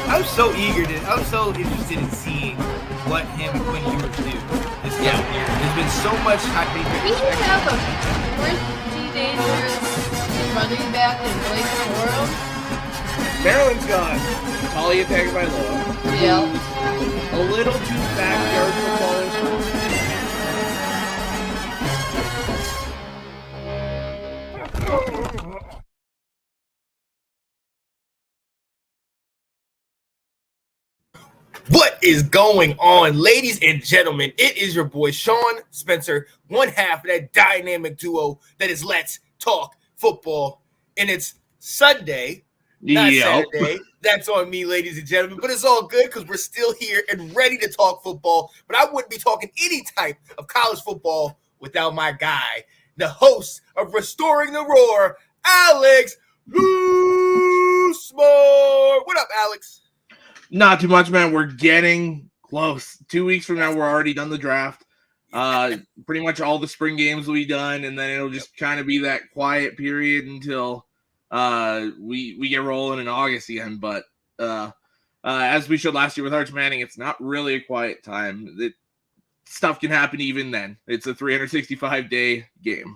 I was so interested in seeing what him and Quinn Ewers do this year. There's been so much hype. We should have a pretty dangerous running back in Blake Corum. Maryland's got Talia Tagovailoa. Yeah. A little too backyard football. What is going on, ladies and gentlemen? It is your boy Sean Spencer, one half of that dynamic duo that is Let's Talk Football. And it's Sunday, not Saturday. That's on me, ladies and gentlemen. But it's all good because we're still here and ready to talk football. But I wouldn't be talking any type of college football without my guy, the host of Restoring the Roar, Alex Loosemore. What up, Alex? Not too much, man. We're getting close. 2 weeks from now, we're already done the draft. Pretty much all the spring games will be done, and then it'll just kind of be that quiet period until we get rolling in August again. But as we showed last year with Arch Manning, it's not really a quiet time. Stuff can happen even then. It's a 365-day game.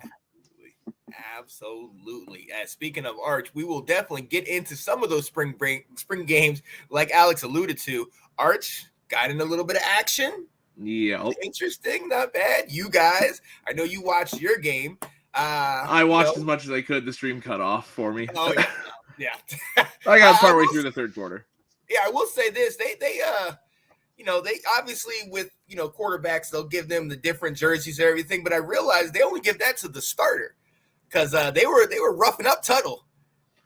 Absolutely. Speaking of Arch, we will definitely get into some of those spring games, like Alex alluded to. Arch got in a little bit of action. Yeah, interesting, not bad. You guys, I know you watched your game. I watched as much as I could. The stream cut off for me. Oh yeah. I got partway through the third quarter. Yeah, I will say this: they obviously with quarterbacks, they'll give them the different jerseys and everything, but I realized they only give that to the starter. Because they were roughing up Tuttle.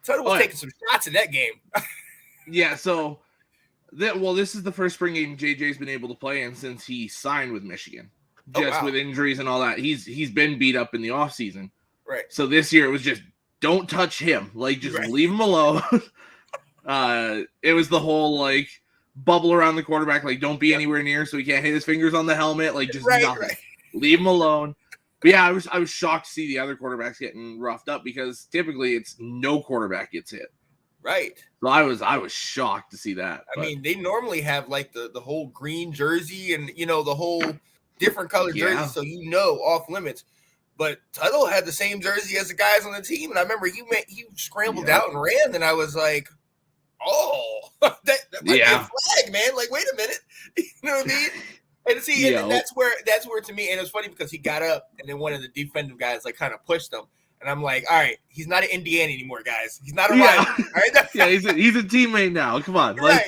Tuttle was taking some shots in that game. Yeah, so this is the first spring game JJ's been able to play in since he signed with Michigan. Just with injuries and all that. He's been beat up in the offseason. Right. So this year it was just don't touch him. Like just leave him alone. It was the whole bubble around the quarterback, don't be anywhere near so he can't hit his fingers on the helmet. Just nothing. Right. Leave him alone. But yeah, I was shocked to see the other quarterbacks getting roughed up because typically it's no quarterback gets hit. Right. So I was shocked to see that. I mean, they normally have the whole green jersey and the whole different colored jersey, so off limits. But Tuttle had the same jersey as the guys on the team, and I remember he scrambled out and ran, and I was like, "Oh, that might be a flag, man!" Wait a minute, you know what I mean? And see, and that's where to me, and it's funny because he got up and then one of the defensive guys kind of pushed him, and I'm like, all right, he's not an Indiana anymore, guys. He's not a rival. All right? He's a teammate now. Come on, right?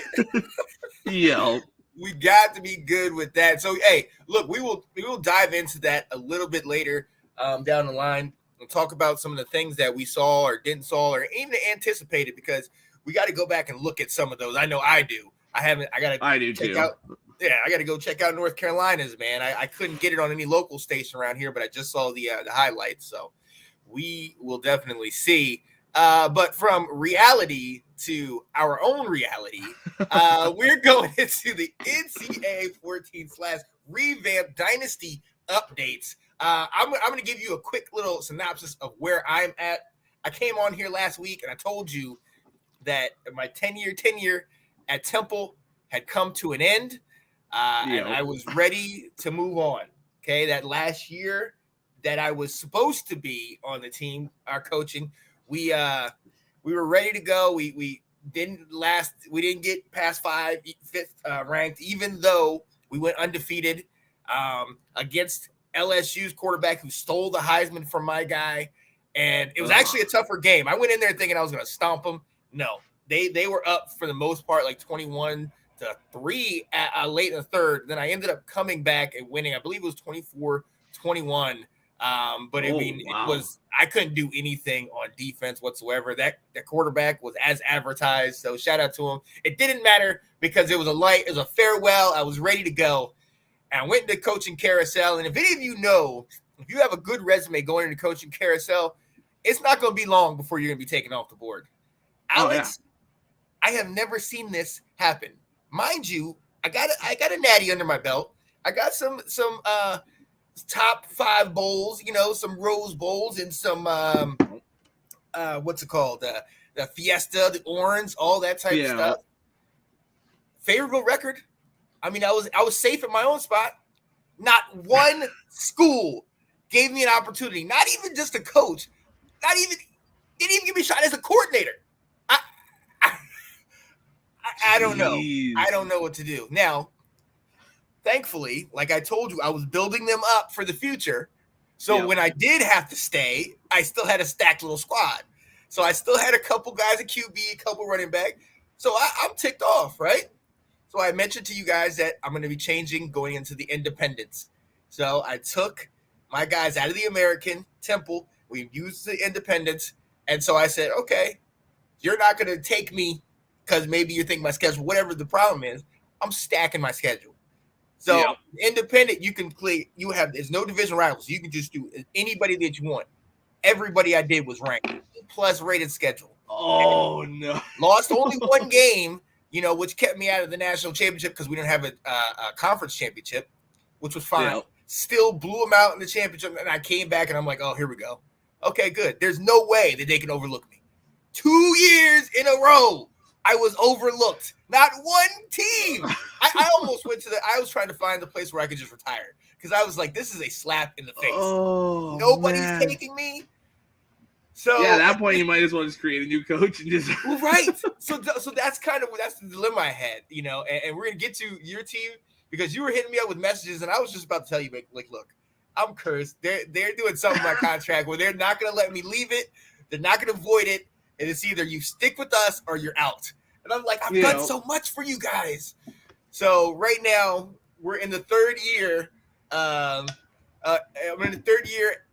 We got to be good with that. So hey, look, we will dive into that a little bit later down the line and talk about some of the things that we saw or didn't saw or even anticipated because we got to go back and look at some of those. I know I do. I do check too. Yeah, I got to go check out North Carolina's, man. I couldn't get it on any local station around here, but I just saw the highlights. So we will definitely see. But from reality to our own reality, we're going into the NCAA 14/Revamped Dynasty updates. I'm going to give you a quick little synopsis of where I'm at. I came on here last week, and I told you that my 10-year tenure at Temple had come to an end. And I was ready to move on. Okay, that last year that I was supposed to be on the team, our coaching, we were ready to go. We didn't get past fifth ranked, even though we went undefeated against LSU's quarterback who stole the Heisman from my guy. And it was actually a tougher game. I went in there thinking I was going to stomp them. No, they were up for the most part 21-3 late in the third. Then I ended up coming back and winning. I believe it was 24-21. I couldn't do anything on defense whatsoever. That quarterback was as advertised. So shout out to him. It didn't matter because it was a farewell. I was ready to go. And I went into coaching carousel. And if any of you know, if you have a good resume going into coaching carousel, it's not going to be long before you're going to be taken off the board. Alex, I have never seen this happen. Mind you, I got a natty under my belt. I got some top 5 bowls, some Rose Bowls and some what's it called? The Fiesta, the Orange, all that type of stuff. favorable record. I mean, I was safe at my own spot. Not one school gave me an opportunity. Not even just a coach. Didn't even give me a shot as a coordinator. I don't know. I don't know what to do. Now, thankfully, like I told you, I was building them up for the future. So when I did have to stay, I still had a stacked little squad. So I still had a couple guys at QB, a couple running back. So I'm ticked off, right? So I mentioned to you guys that I'm going to be changing going into the independents. So I took my guys out of the American Temple. We used the independents. And so I said, okay, you're not going to take me because maybe you think my schedule, whatever the problem is, I'm stacking my schedule. So independent, you can play, there's no division rivals. You can just do anybody that you want. Everybody I did was ranked plus rated schedule. Oh, no. Lost only one game, which kept me out of the national championship because we didn't have a conference championship, which was fine. Yep. Still blew them out in the championship, and I came back, and I'm like, oh, here we go. Okay, good. There's no way that they can overlook me. 2 years in a row, I was overlooked. Not one team. I almost went I was trying to find the place where I could just retire because I was like, this is a slap in the face. Oh, nobody's taking me. So at that point, you might as well just create a new coach and just right. So that's that's the dilemma I had, and we're gonna get to your team because you were hitting me up with messages, and I was just about to tell you, like, look, I'm cursed. They're doing something in my contract where they're not gonna let me leave it. They're not gonna void it, and it's either you stick with us or you're out. And I'm like, I've done so much for you guys. So right now we're in the third year. I'm in the third year.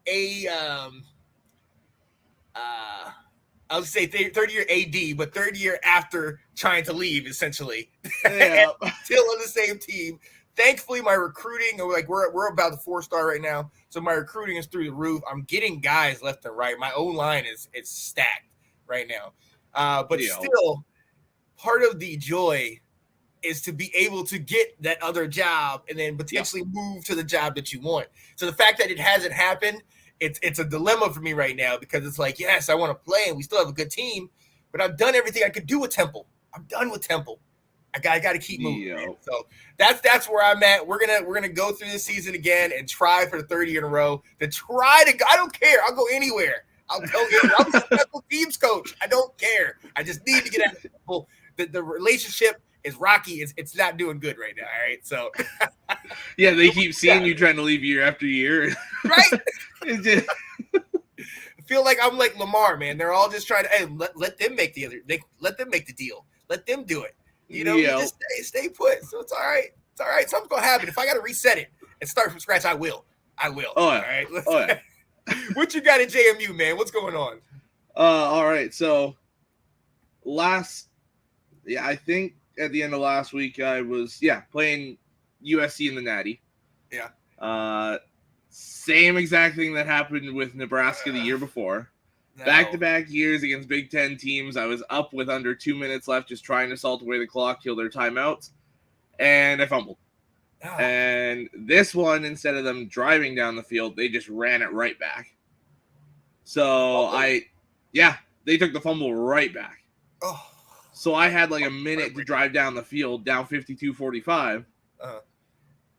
I would say third year AD, but third year after trying to leave, essentially. Yeah. Still on the same team. Thankfully, my recruiting, we're about the 4-star right now, so my recruiting is through the roof. I'm getting guys left and right. My own line is stacked right now. But still, part of the joy is to be able to get that other job and then potentially move to the job that you want. So the fact that it hasn't happened, it's a dilemma for me right now because it's like, yes, I want to play and we still have a good team, but I've done everything I could do with Temple. I'm done with Temple. I got to keep moving. So that's where I'm at. We're gonna go through this season again and try for the third year in a row to try to. I don't care. I'll go anywhere. I'll be a special teams coach. I don't care. I just need to get out of Temple. The relationship is rocky. It's not doing good right now. All right. So yeah, they keep seeing you trying to leave year after year. Right. I feel like I'm like Lamar, man. They're all just trying to let them make let them make the deal. Let them do it. You just stay put. So it's all right. It's all right. Something's gonna happen. If I gotta reset it and start from scratch, I will. Oh, yeah. All right. What you got at JMU, man? What's going on? All right. So I think at the end of last week I was playing USC in the Natty. Yeah. Same exact thing that happened with Nebraska the year before. No. Back-to-back years against Big Ten teams. I was up with under 2 minutes left, just trying to salt away the clock, kill their timeouts, and I fumbled. Oh. And this one, instead of them driving down the field, they just ran it right back. So they took the fumble right back. Oh. So I had like a minute to drive down the field, down 52-45. Uh-huh.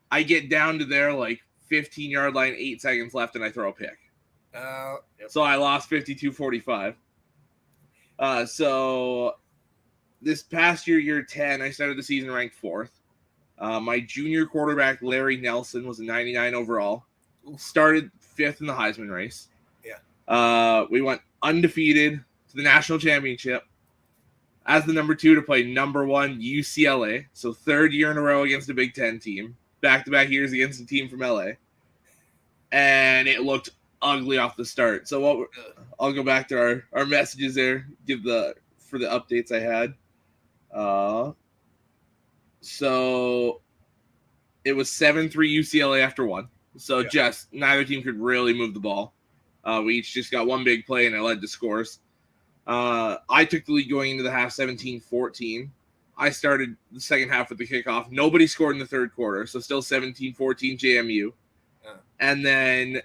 I get down to their 15-yard line, 8 seconds left, and I throw a pick. Yep. So I lost 52-45. So this past year 10, I started the season ranked 4th. My junior quarterback, Larry Nelson, was a 99 overall. Started 5th in the Heisman race. Yeah. We went undefeated to the national championship as the number 2 to play number 1 UCLA. So 3rd year in a row against a Big Ten team. Back-to-back years against a team from LA. And it looked ugly off the start. So I'll go back to our messages there, for the updates I had. So it was 7-3 UCLA after 1. So just neither team could really move the ball. We each just got one big play and it led to scores. I took the lead going into the half 17-14. I started the second half with the kickoff. Nobody scored in the third quarter, so still 17-14 JMU. And then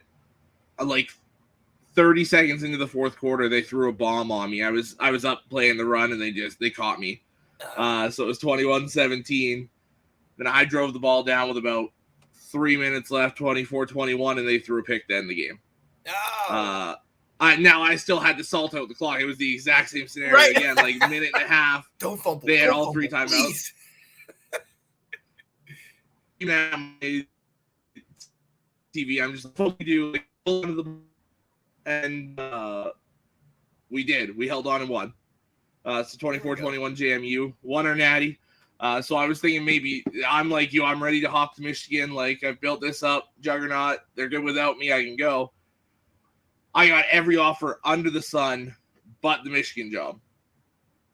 30 seconds into the fourth quarter, they threw a bomb on me. I was up playing the run, and they caught me. So it was 21-17. Then I drove the ball down with about 3 minutes left, 24-21, and they threw a pick to end the game. Oh. I still had to salt out the clock. It was the exact same scenario Right. again, like a minute and a half. Don't fumble. They had don't all fumble, 3 timeouts. please. TV, I'm just like, we do, and we did. We held on and won. So 24-21 JMU won our natty. So I was thinking maybe I'm like you. I'm ready to hop to Michigan. Like I've built this up, juggernaut. They're good without me. I can go. I got every offer under the sun, but the Michigan job.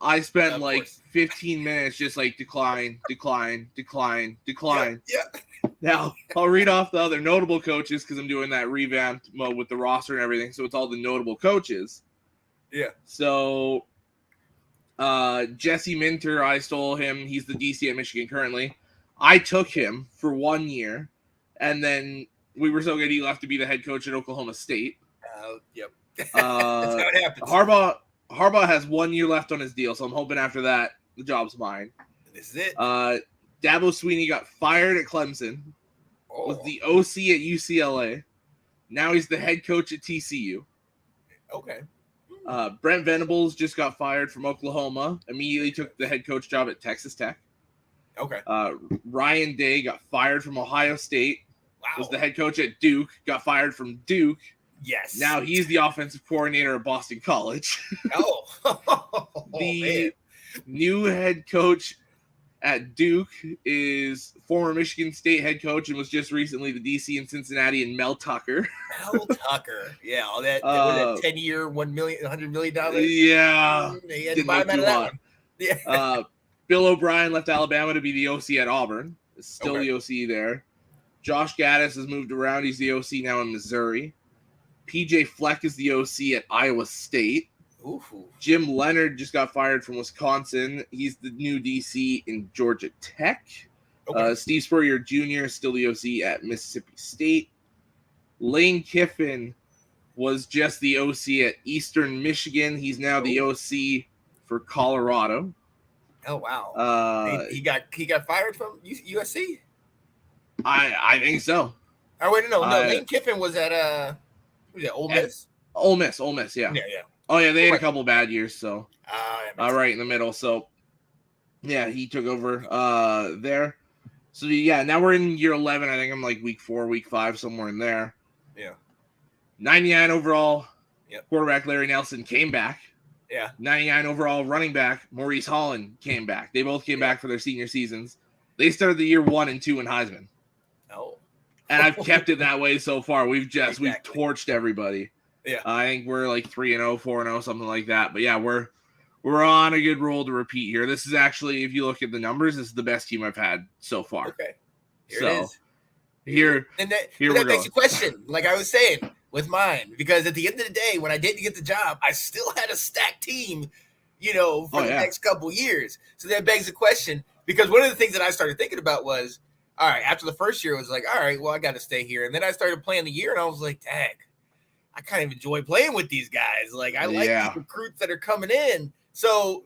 I spent like 15 minutes just like decline. Yeah. Now, I'll read off the other notable coaches because I'm doing that revamped mode with the roster and everything. So it's all the notable coaches. Yeah. So Jesse Minter, I stole him. He's the DC at Michigan currently. I took him for 1 year, and then we were so good he left to be the head coach at Oklahoma State. Yep. That's how it happens. Harbaugh has 1 year left on his deal, so I'm hoping after that the job's mine. This is it. Dabo Sweeney got fired at Clemson, was the OC at UCLA. Now he's the head coach at TCU. Okay. Brent Venables just got fired from Oklahoma, immediately took the head coach job at Texas Tech. Okay. Ryan Day got fired from Ohio State, Wow. was the head coach at Duke, got fired from Duke. Yes. Now he's the offensive coordinator at Boston College. The new head coach at Duke is former Michigan State head coach and was just recently the DC in Cincinnati, and Mel Tucker. Mel Tucker. Yeah, all that 10-year, $100 million. Yeah. They had to buy him out of that one. Yeah. Bill O'Brien left Alabama to be the OC at Auburn. Is still the OC there. Josh Gaddis has moved around. He's the OC now in Missouri. PJ Fleck is the OC at Iowa State. Ooh. Jim Leonard just got fired from Wisconsin. He's the new DC in Georgia Tech. Okay. Steve Spurrier Jr. is still the OC at Mississippi State. Lane Kiffin was just the OC at Eastern Michigan. He's now the OC for Colorado. Oh wow! He got fired from USC. I think so. Oh wait, no. Lane Kiffin was at Ole Miss. Ole Miss, yeah. Yeah. Oh yeah, they had a couple bad years, so right in the middle. So yeah, he took over there. So yeah, now we're in year 11. I think I'm like week 4, week 5, somewhere in there. Yeah. 99 overall. Yep. Quarterback Larry Nelson came back. Yeah. 99 overall running back Maurice Holland came back. They both came back for their senior seasons. They started the year 1 and 2 in Heisman. Oh. And I've kept it that way so far. We've torched everybody. Yeah. I think we're like 3-0, 4-0, something like that. But yeah, we're on a good roll to repeat here. This is actually, if you look at the numbers, this is the best team I've had so far. Okay. Here it is. That begs the question, like I was saying with mine, because at the end of the day, when I didn't get the job, I still had a stacked team, for the next couple years. So that begs the question, because one of the things that I started thinking about was, all right, after the first year, it was like, all right, well, I got to stay here. And then I started playing the year, and I was like, dang, I kind of enjoy playing with these guys. Like, I like these recruits that are coming in. So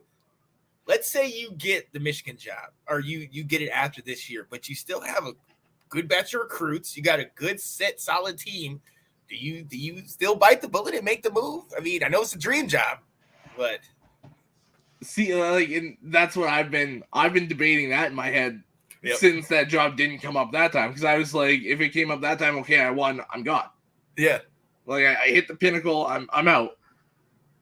let's say you get the Michigan job, or you get it after this year, but you still have a good batch of recruits. You got a good, set, solid team. Do you still bite the bullet and make the move? I mean, I know it's a dream job, but see, and that's what I've been debating that in my head since that job didn't come up that time. Because I was like, if it came up that time, okay, I won, I'm gone. Yeah, like I hit the pinnacle, I'm out.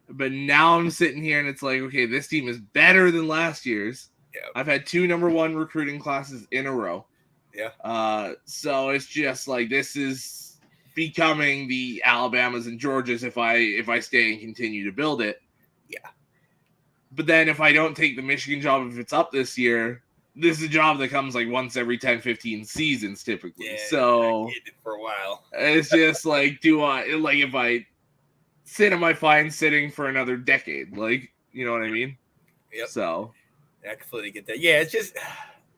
But now I'm sitting here and it's like, okay, this team is better than last year's. Yeah, I've had 2 number 1 recruiting classes in a row. Yeah. So it's just like this is becoming the Alabamas and Georgias if I stay and continue to build it. Yeah. But then if I don't take the Michigan job, if it's up this year, this is a job that comes like once every 10, 15 seasons typically. Yeah, so I did it for a while. It's just like, if I sit, am I fine sitting for another decade? Like, you know what I mean? Yep. So I completely get that. Yeah, it's just,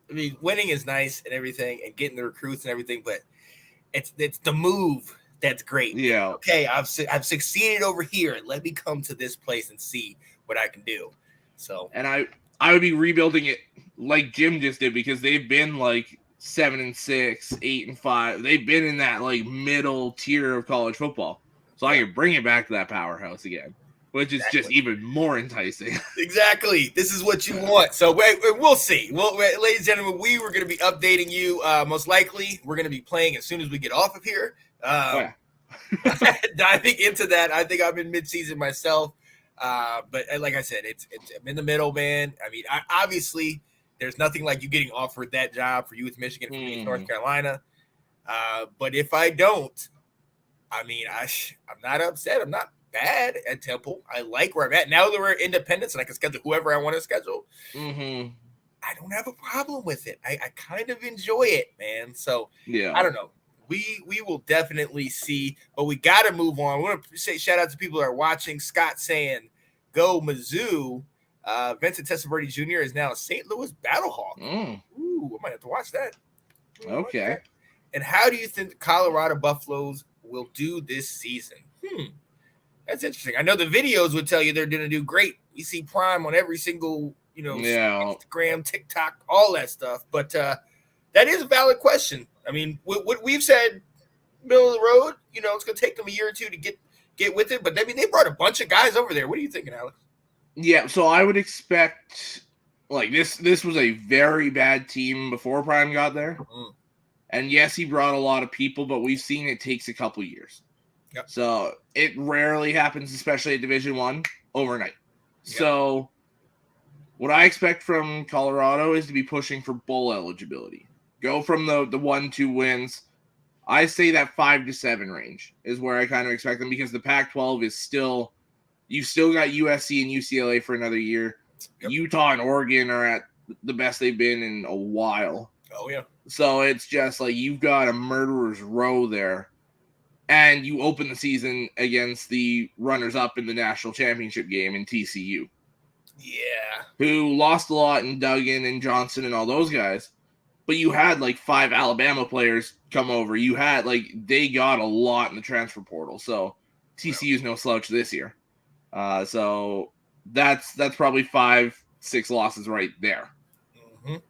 I mean, winning is nice and everything, and getting the recruits and everything, but it's the move that's great. Yeah. Okay, I've succeeded over here. Let me come to this place and see what I can do. So, and I would be rebuilding it like Jim just did, because they've been like 7-6, 8-5. They've been in that like middle tier of college football. So I can bring it back to that powerhouse again, which is just even more enticing. Exactly. This is what you want. So we'll see. Well, ladies and gentlemen, we were going to be updating you. Most likely, we're going to be playing as soon as we get off of here. Diving into that, I think I'm in midseason myself. But like I said, it's I'm in the middle, man. I mean, obviously, there's nothing like you getting offered that job for you with Michigan, for me, North Carolina. But if I don't, I mean, I'm not upset. I'm not bad at Temple. I like where I'm at. Now that we're independents and I can schedule whoever I want to schedule, I don't have a problem with it. I kind of enjoy it, man. So I don't know. We will definitely see, but we got to move on. I want to say shout out to people that are watching. Scott saying, "Go Mizzou." Vincent Testaverde Jr. is now a St. Louis Battlehawk. Ooh, I might have to watch that. Okay. And how do you think the Colorado Buffaloes will do this season? That's interesting. I know the videos would tell you they're going to do great. You see Prime on every single, Instagram, TikTok, all that stuff. But that is a valid question. I mean, what we've said, middle of the road, it's going to take them a year or two to get with it. But, I mean, they brought a bunch of guys over there. What are you thinking, Alex? Yeah, so I would expect, like, this was a very bad team before Prime got there. And, yes, he brought a lot of people, but we've seen it takes a couple years. Yep. So it rarely happens, especially at Division I, overnight. Yep. So what I expect from Colorado is to be pushing for bowl eligibility. Go from the 1-2 wins. I say that 5 to 7 range is where I kind of expect them, because the Pac-12 is still, you've still got USC and UCLA for another year. Yep. Utah and Oregon are at the best they've been in a while. Oh, yeah. So it's just like you've got a murderer's row there. And you open the season against the runners-up in the national championship game in TCU. Yeah. Who lost a lot in Duggan and Johnson and all those guys. But you had like 5 Alabama players come over. You had they got a lot in the transfer portal. So TCU's no slouch this year. So that's probably 5-6 losses right there.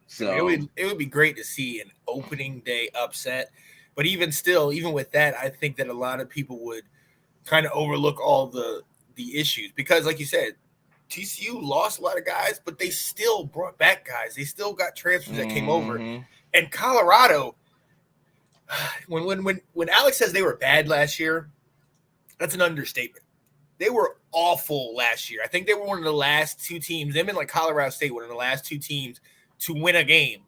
So it would be great to see an opening day upset. But even still, even with that, I think that a lot of people would kind of overlook all the issues, because, like you said, TCU lost a lot of guys, but they still brought back guys. They still got transfers that came over. And Colorado, when Alex says they were bad last year, that's an understatement. They were awful last year. I think they were one of the last 2 teams. Them and Colorado State were one of the last 2 teams to win a game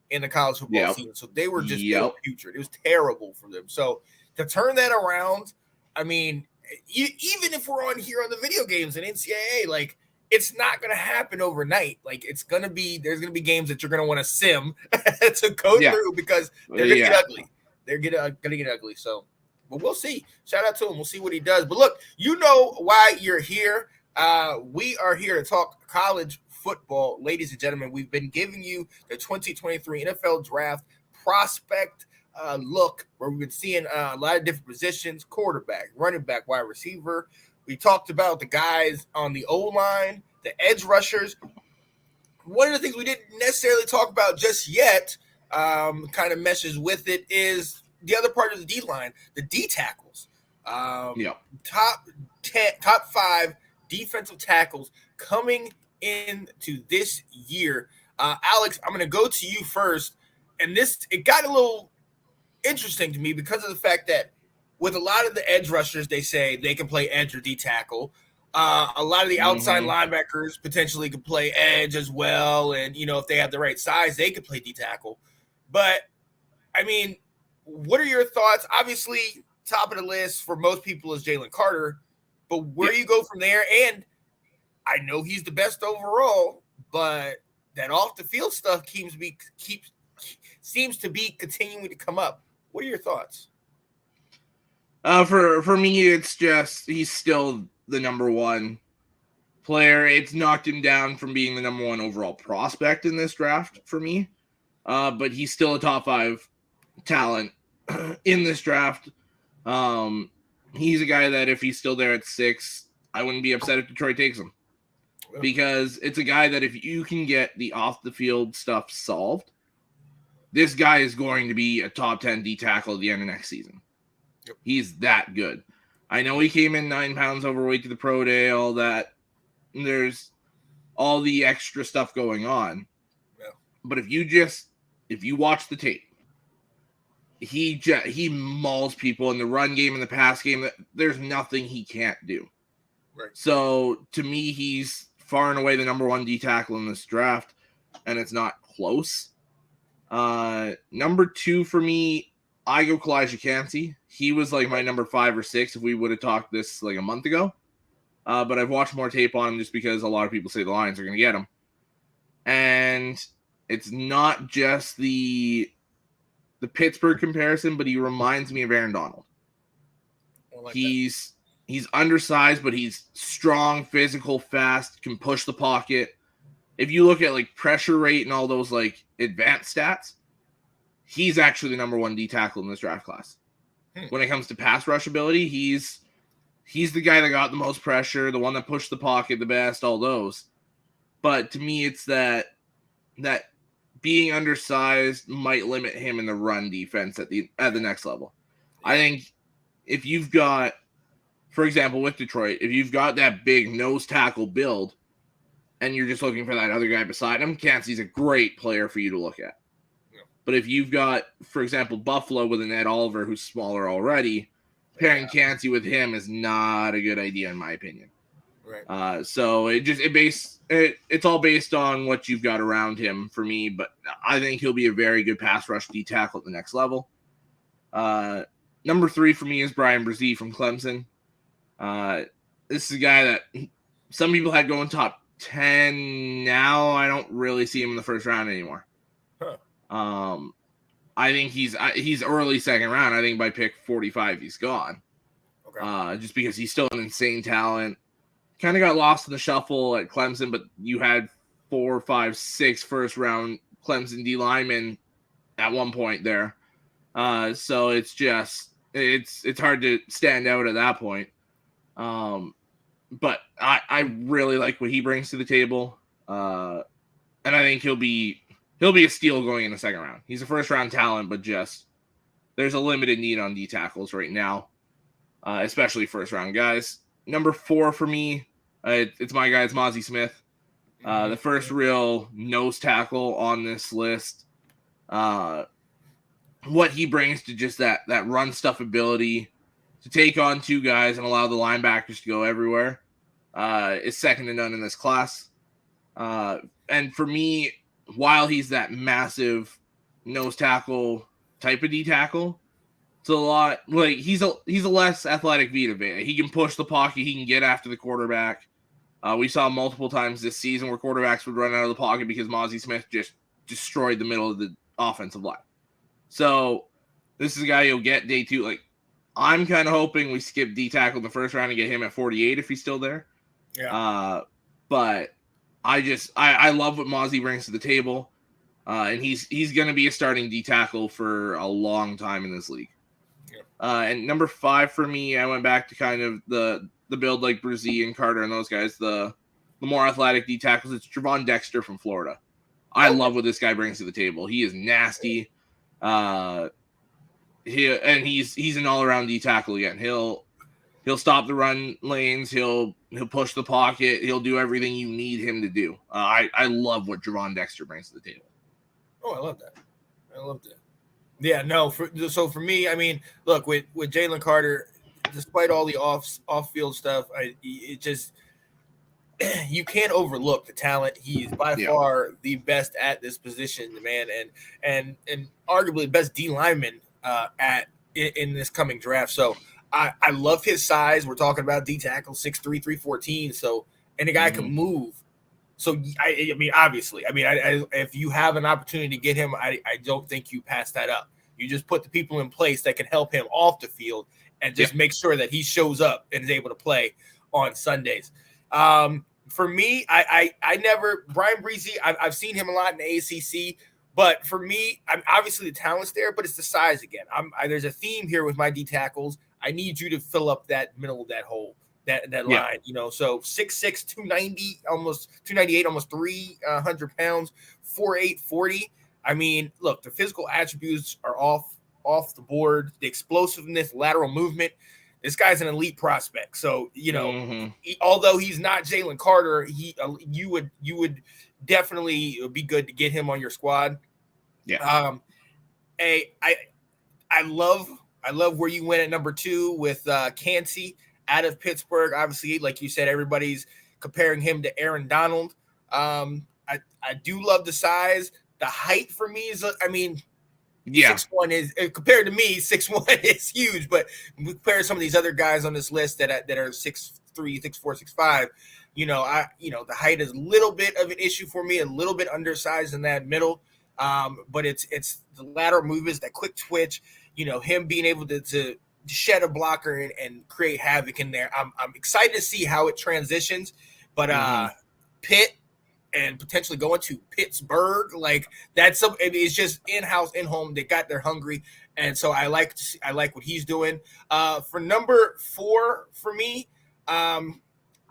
in the college football season. So they were just putrid. It was terrible for them. So to turn that around, I mean, even if we're on here on the video games and NCAA, it's not going to happen overnight. There's going to be games that you're going to want to sim to go through, because they're going to get ugly. They're going to get ugly. So, but we'll see. Shout out to him. We'll see what he does. But look, you know why you're here. We are here to talk college football. Ladies and gentlemen, we've been giving you the 2023 NFL Draft prospect look, where we've been seeing a lot of different positions: quarterback, running back, wide receiver. We talked about the guys on the O-line, the edge rushers. One of the things we didn't necessarily talk about just yet, kind of meshes with it, is the other part of the D-line, the D-tackles. Top 5 defensive tackles coming into this year. Alex, I'm going to go to you first. And it got a little interesting to me because of the fact that with a lot of the edge rushers, they say they can play edge or D tackle. A lot of the outside linebackers potentially could play edge as well. And, if they have the right size, they could play D tackle. But, I mean, what are your thoughts? Obviously, top of the list for most people is Jalen Carter. But where do you go from there? And I know he's the best overall, but that off the field stuff seems to be continuing to come up. What are your thoughts? For me, it's just he's still the number 1 player. It's knocked him down from being the number 1 overall prospect in this draft for me. But he's still a top 5 talent in this draft. He's a guy that if he's still there at 6, I wouldn't be upset if Detroit takes him. because it's a guy that if you can get the off the field stuff solved, this guy is going to be a top 10 D tackle at the end of next season. Yep. He's that good. I know he came in 9 pounds overweight to the pro day, all that. There's all the extra stuff going on. Yeah. But if you watch the tape, he mauls people in the run game and the pass game. There's nothing he can't do. Right. So to me, he's far and away the number 1 D tackle in this draft, and it's not close. Number 2 for me, I go Kalijah Cansey. He was like my number 5 or 6 if we would have talked this like a month ago. But I've watched more tape on him just because a lot of people say the Lions are going to get him. And it's not just the Pittsburgh comparison, but he reminds me of Aaron Donald. Like he's undersized, but he's strong, physical, fast, can push the pocket. If you look at like pressure rate and all those like advanced stats, he's actually the number 1 D tackle in this draft class. When it comes to pass rush ability, he's the guy that got the most pressure, the one that pushed the pocket the best, all those. But to me, it's that being undersized might limit him in the run defense at the next level. I think if you've got, for example, with Detroit, if you've got that big nose tackle build and you're just looking for that other guy beside him, Cansey's a great player for you to look at. Yeah. But if you've got, for example, Buffalo with an Ed Oliver who's smaller already, pairing Cansey with him is not a good idea in my opinion. Right. So it's all based on what you've got around him for me, but I think he'll be a very good pass rush D tackle at the next level. Number 3 for me is Brian Brzee from Clemson. This is a guy that some people had going top 10. Now I don't really see him in the first round anymore. Huh. I think he's early second round. I think by pick 45 he's gone. Okay. Just because he's still an insane talent. Kind of got lost in the shuffle at Clemson, but you had 4, 5, 6 first round Clemson D linemen at one point there. So it's just it's hard to stand out at that point. But I really like what he brings to the table. And I think he'll be a steal going in the second round. He's a first round talent, but just there's a limited need on D tackles right now, especially first round guys. Number 4 for me, it's my guy, it's Mazi Smith. The first real nose tackle on this list. What he brings to just that run stuff ability to take on 2 guys and allow the linebackers to go everywhere is second to none in this class. And for me, while he's that massive nose tackle type of D tackle, it's a lot like he's a less athletic Vita Vea. He can push the pocket, he can get after the quarterback. We saw multiple times this season where quarterbacks would run out of the pocket because Mazi Smith just destroyed the middle of the offensive line. So this is a guy you'll get day 2. Like I'm kind of hoping we skip D tackle in the first round and get him at 48 if he's still there. Yeah. But I love what Mazi brings to the table, and he's going to be a starting D tackle for a long time in this league. Yeah. And number 5 for me, I went back to kind of the build like Brzee and Carter and those guys, the more athletic D tackles. It's Javon Dexter from Florida. I love what this guy brings to the table. He is nasty. He's an all around D tackle again. He'll stop the run lanes. He'll push the pocket. He'll do everything you need him to do. I love what Javon Dexter brings to the table. Oh, I love that. Yeah, no. So for me, I mean, look with Jalen Carter, despite all the off field stuff, you can't overlook the talent. He is by far the best at this position, man, and arguably the best D lineman in this coming draft. So I love his size. We're talking about D tackle 6'3", 314. So and the guy can move. So I mean, obviously, if you have an opportunity to get him, I don't think you pass that up. You just put the people in place that can help him off the field and just make sure that he shows up and is able to play on Sundays. For me, Brian Brzee, I've seen him a lot in the ACC, but for me, obviously the talent's there, but it's the size again. There's a theme here with my D tackles. I need you to fill up that middle of that hole. that line, so 6'6", 290, almost 298, almost 300 pounds, 4'8", 40. I mean, look, the physical attributes are off the board. The explosiveness, lateral movement. This guy's an elite prospect. So, although he's not Jalen Carter, you would definitely be good to get him on your squad. Yeah. I love where you went at number 2 with Cansey out of Pittsburgh. Obviously, like you said, everybody's comparing him to Aaron Donald. I do love the size. The height for me is, 6'1" is, compared to me, 6'1" is huge. But compare some of these other guys on this list that are 6'3", 6'4", 6'5", the height is a little bit of an issue for me, a little bit undersized in that middle. But it's the lateral movements, that quick twitch, him being able to shed a blocker and create havoc in there. I'm excited to see how it transitions. But Pitt and potentially going to Pittsburgh, it's just in-house, in-home. They got their hungry, and so I like what he's doing. For number 4 for me, I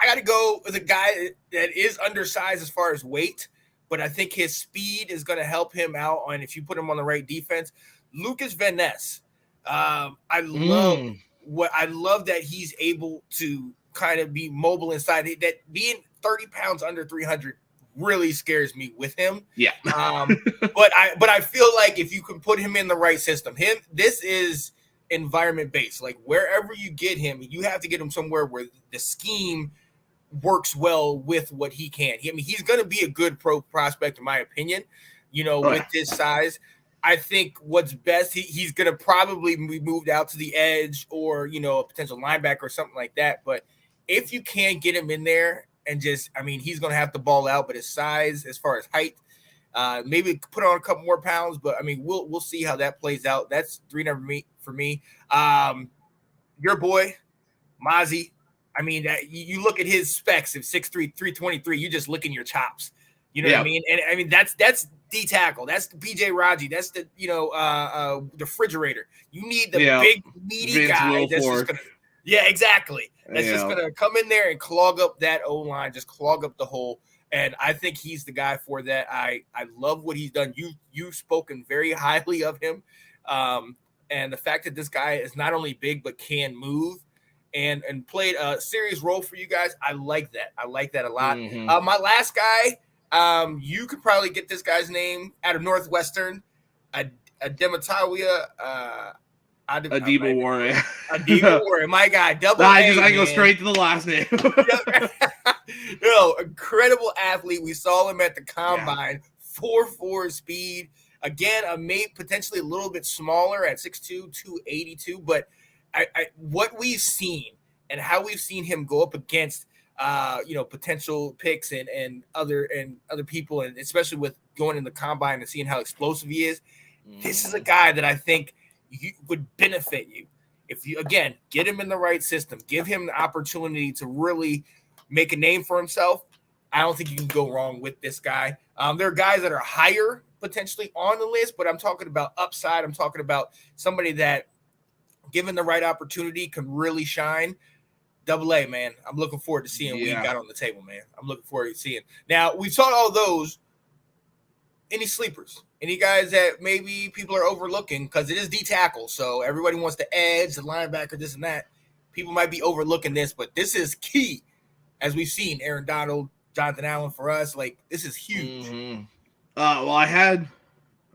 got to go with a guy that is undersized as far as weight, but I think his speed is going to help him out. And if you put him on the right defense, Lucas Van Ness. I love that he's able to kind of be mobile inside. That being 30 pounds under 300 really scares me with him. Yeah. But I feel like if you can put him in the right system, this is environment based. Like wherever you get him, you have to get him somewhere where the scheme works well with what he can. He's going to be a good pro prospect in my opinion. With his size, I think what's best, he's going to probably be moved out to the edge or a potential linebacker or something like that. But if you can't get him in there and just, he's going to have to ball out, but his size, as far as height, maybe put on a couple more pounds, but we'll see how that plays out. That's 3 for me. Your boy, Mozzie. You look at his specs of 6'3", 323, you just licking your chops. You know what I mean? And that's D tackle. That's the BJ Raji. That's the the refrigerator. You need the big meaty Vince guy. Wilfork. That's just gonna, exactly. That's just gonna come in there and clog up that O line, just clog up the hole. And I think he's the guy for that. I love what he's done. You've spoken very highly of him, and the fact that this guy is not only big but can move and played a serious role for you guys. I like that. I like that a lot. My last guy. You could probably get this guy's name out of Northwestern, Adematawa, Adiba Warrior. Adiba Warrior, my guy, double A. I go straight to the last name. Incredible athlete. We saw him at the combine, 4.4 speed. Again, potentially a little bit smaller at 6'2", 282. But what we've seen and how we've seen him go up against potential picks and other people, and especially with going in the combine and seeing how explosive he is, this is a guy that I think would benefit you if you, again, get him in the right system, give him the opportunity to really make a name for himself. I don't think you can go wrong with this guy. There are guys that are higher potentially on the list, but I'm talking about upside. I'm talking about somebody that, given the right opportunity, can really shine. Double A, man. I'm looking forward to seeing what you got on the table, man. I'm looking forward to seeing. Now, we've saw all those. Any sleepers? Any guys that maybe people are overlooking? Because it is D tackle, so everybody wants the edge, the linebacker, this and that. People might be overlooking this, but this is key. As we've seen, Aaron Donald, Jonathan Allen for us, this is huge. Well, I had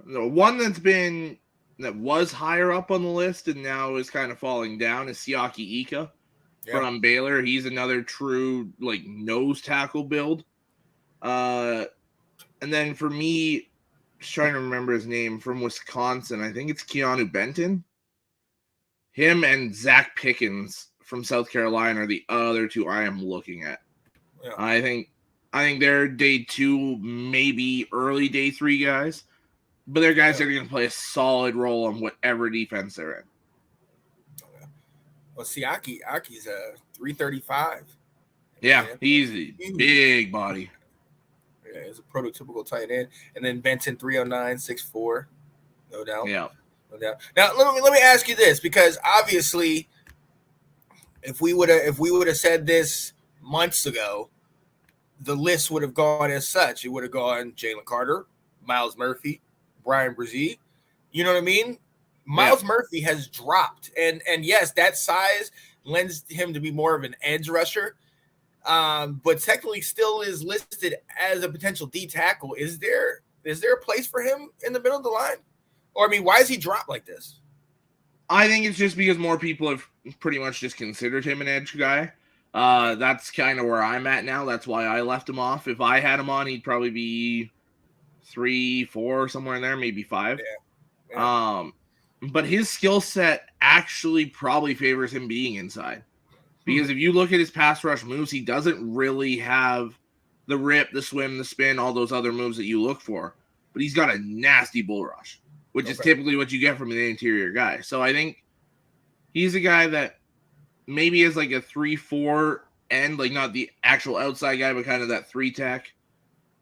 one that was higher up on the list and now is kind of falling down is Siaki Ika. From Baylor. He's another true nose tackle build. And then for me, just trying to remember his name, from Wisconsin, I think it's Keanu Benton. Him and Zach Pickens from South Carolina are the other two I am looking at. Yeah. I think they're day 2, maybe early day 3 guys, but they're guys that are going to play a solid role on whatever defense they're in. Well, see, Aki's a 335. Yeah, he's a big body. Yeah, he's a prototypical tight end. And then Benton, 309, 6'4", no doubt. Yeah. No doubt. Now, let me ask you this, because obviously If we would have said this months ago, the list would have gone as such. It would have gone Jalen Carter, Miles Murphy, Brian Brzee. You know what I mean? Miles Murphy has dropped, and yes, that size lends him to be more of an edge rusher, but technically still is listed as a potential D tackle. Is there a place for him in the middle of the line, or I mean, why is he dropped like this? I think it's just because more people have pretty much just considered him an edge guy. That's kind of where I'm at now. That's why I left him off. If I had him on, he'd probably be 3, 4, somewhere in there, maybe 5. Yeah. But his skill set actually probably favors him being inside. Because if you look at his pass rush moves, he doesn't really have the rip, the swim, the spin, all those other moves that you look for. But he's got a nasty bull rush, which is typically what you get from an interior guy. So I think he's a guy that maybe is like a 3-4 end, like not the actual outside guy, but kind of that 3 tech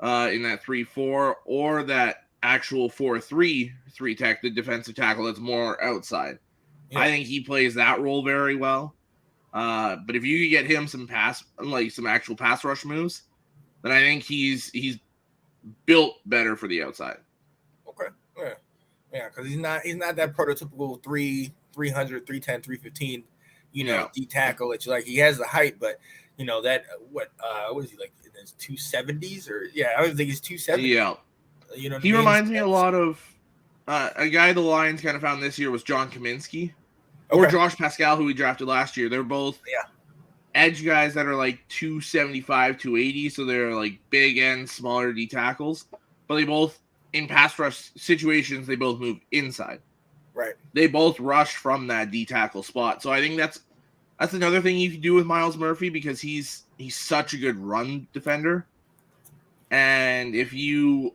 in that 3-4, or that actual 4-3 tech, the defensive tackle that's more outside. Yeah. I think he plays that role very well. But if you could get him some actual pass rush moves, then I think he's built better for the outside. Okay. Yeah, because he's not that prototypical 300, 310, 315, D tackle that you like. He has the height, but that what is he like in his 270s or I don't think he's 270. Yeah. He reminds me a lot of a guy the Lions kind of found this year was John Kaminsky or Josh Pascal, who we drafted last year. They're both edge guys that are like 275, 280, so they're like big end, smaller D tackles, but they both in pass rush situations they both move inside. Right. They both rush from that D tackle spot. So I think that's another thing you can do with Miles Murphy because he's such a good run defender. And if you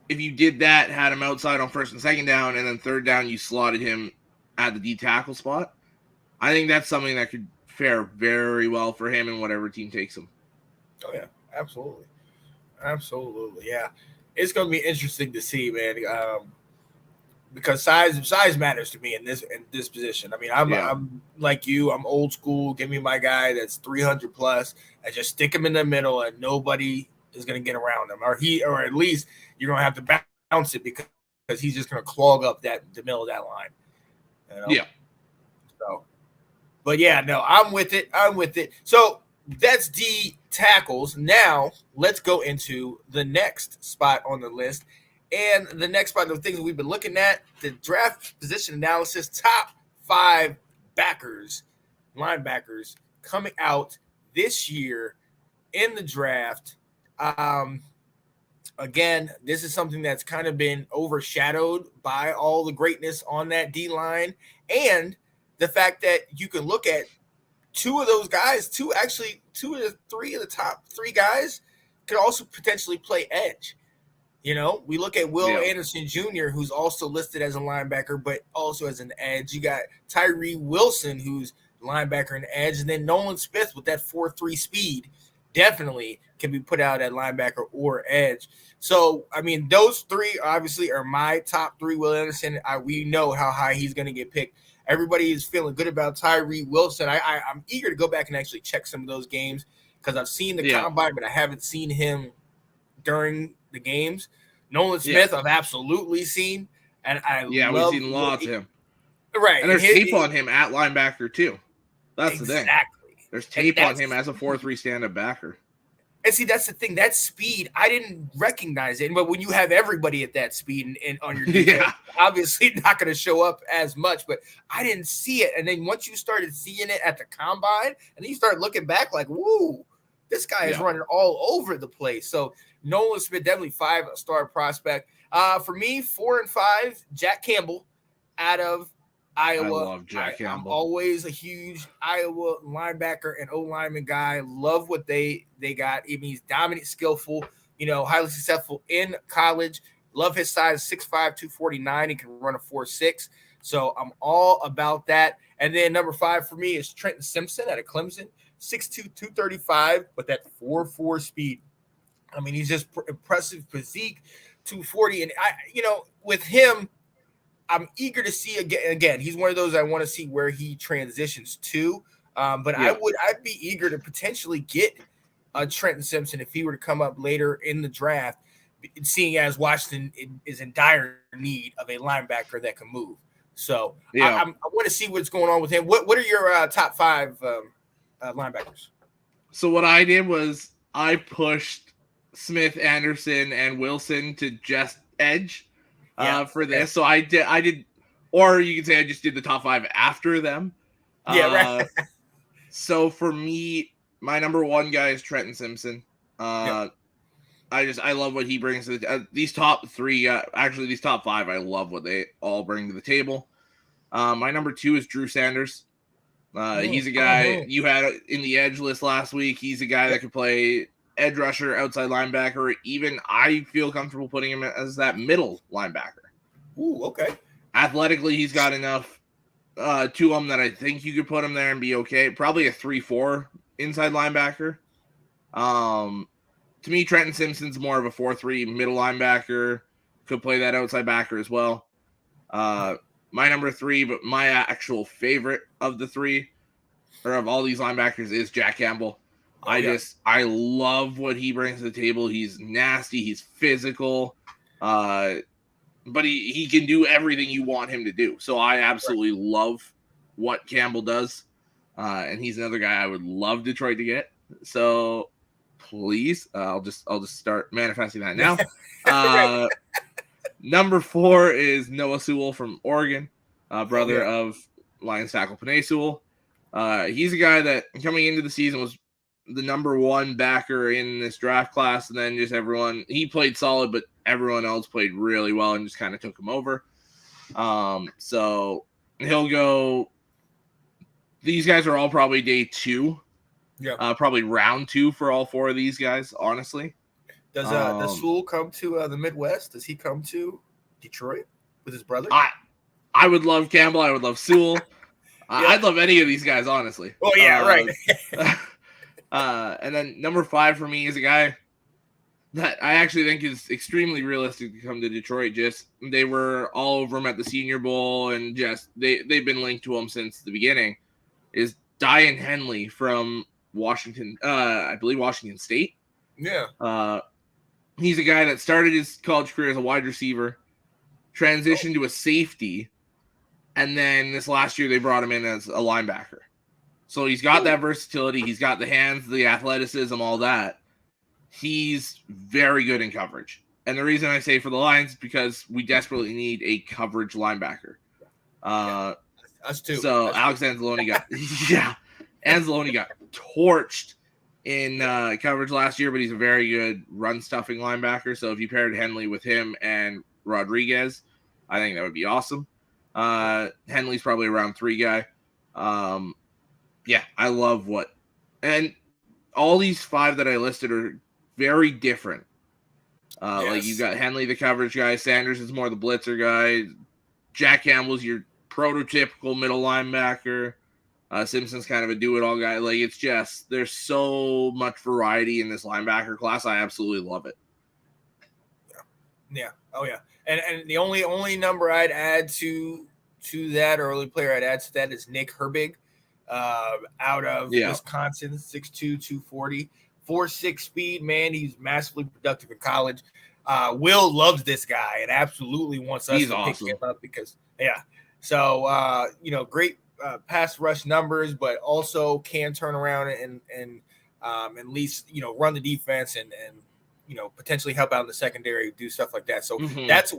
did that, had him outside on first and second down, and then third down you slotted him at the D tackle spot, I think that's something that could fare very well for him in whatever team takes him. Oh yeah, absolutely, yeah. It's going to be interesting to see, man, because size matters to me in this position. I mean, I'm like you. I'm old school. Give me my guy that's 300 plus, and just stick him in the middle, and nobody is going to get around him, or at least you're going to have to bounce it because he's just going to clog up the middle of that line. Yeah. So, but yeah, no, I'm with it. So that's D tackles. Now let's go into the next spot on the list. And the next spot of the things we've been looking at, the draft position analysis, top 5 linebackers coming out this year in the draft. Again, this is something that's kind of been overshadowed by all the greatness on that D line and the fact that you can look at 2 of those guys, 2 of the 3 of the top 3 guys could also potentially play edge. We look at Will Anderson Jr., who's also listed as a linebacker, but also as an edge. You got Tyree Wilson, who's linebacker and edge, and then Nolan Smith with that 4.3 speed definitely can be put out at linebacker or edge. So, I mean, those 3 obviously are my top 3. Will Anderson, we know how high he's going to get picked. Everybody is feeling good about Tyree Wilson. I'm eager to go back and actually check some of those games because I've seen the combine, but I haven't seen him during the games. Nolan Smith, I've absolutely seen, and we've seen lots of him. Right, and there's tape on him at linebacker too. That's the thing. Exactly. There's tape on him as a 4.3 stand-up backer. And see, that's the thing. That speed, I didn't recognize it. But when you have everybody at that speed and on your defense, obviously not going to show up as much. But I didn't see it. And then once you started seeing it at the combine, and then you start looking back like, woo, this guy is running all over the place. So Nolan Smith, definitely 5-star prospect. For me, 4 and 5, Jack Campbell out of Iowa. I love Jack Campbell. I'm always a huge Iowa linebacker and O-lineman guy. Love what they got. Even he's dominant, skillful, highly successful in college. Love his size, 6'5", 249. He can run a 4.6. So I'm all about that. And then number 5 for me is Trenton Simpson out of Clemson, 6'2", 235, but that 4.4 speed. I mean, he's just impressive physique, 240. And with him, I'm eager to see again. He's one of those I want to see where he transitions to. But Yeah. I'd be eager to potentially get Trenton Simpson if he were to come up later in the draft, seeing as Washington is in dire need of a linebacker that can move. So Yeah. I want to see what's going on with him. What are your top 5 linebackers? So what I did was I pushed Smith, Anderson, and Wilson to just edge for this. So I did, or you could say I just did the top 5 after them. Yeah, right. So for me, my number 1 guy is Trenton Simpson. I love what he brings to these top 3. Actually, these top 5, I love what they all bring to the table. My number 2 is Drew Sanders. He's a guy you had in the edge list last week. He's a guy that could play edge rusher, outside linebacker. Even I feel comfortable putting him as that middle linebacker. Ooh, okay. Athletically, he's got enough to him that I think you could put him there and be okay. Probably a 3-4 inside linebacker. To me, Trenton Simpson's more of a 4-3 middle linebacker. Could play that outside backer as well. My number 3, but my actual favorite of the 3, or of all these linebackers, is Jack Campbell. I love what he brings to the table. He's nasty. He's physical. But he can do everything you want him to do. So I absolutely love what Campbell does. And he's another guy I would love Detroit to get. So please, I'll just start manifesting that now. Number 4 is Noah Sewell from Oregon, brother of Lions tackle Penei Sewell. He's a guy that coming into the season was the number 1 backer in this draft class, and then just he played solid, but everyone else played really well and just kind of took him over. So he'll go. These guys are all probably day 2. Yeah. Probably round 2 for all 4 of these guys, honestly. Does Sewell come to the Midwest? Does he come to Detroit with his brother? I would love Campbell. I would love Sewell. I'd love any of these guys, honestly. Oh, yeah, right. And then number 5 for me is a guy that I actually think is extremely realistic to come to Detroit. Just they were all over him at the Senior Bowl, and just they've been linked to him since the beginning. Is Dian Henley from Washington? I believe Washington State. Yeah. He's a guy that started his college career as a wide receiver, transitioned to a safety, and then this last year they brought him in as a linebacker. So he's got that versatility. He's got the hands, the athleticism, all that. He's very good in coverage. And the reason I say for the Lions is because we desperately need a coverage linebacker. Us too. So Alex Anzalone Anzalone got torched in coverage last year, but he's a very good run stuffing linebacker. So if you paired Henley with him and Rodriguez, I think that would be awesome. Henley's probably a round 3 guy. I love and all these 5 that I listed are very different. Like you got Henley, the coverage guy. Sanders is more the blitzer guy. Jack Campbell's your prototypical middle linebacker. Simpson's kind of a do-it-all guy. Like, it's just, there's so much variety in this linebacker class. I absolutely love it. Yeah. Oh, yeah. And the only number I'd add to that, or only player I'd add to that, is Nick Herbig, out of Wisconsin, 6'2", 240, 4.6 speed. Man, he's massively productive in college. Will loves this guy and absolutely wants us to pick him up because, So, great pass rush numbers, but also can turn around and at least, run the defense and potentially help out in the secondary, do stuff like that. So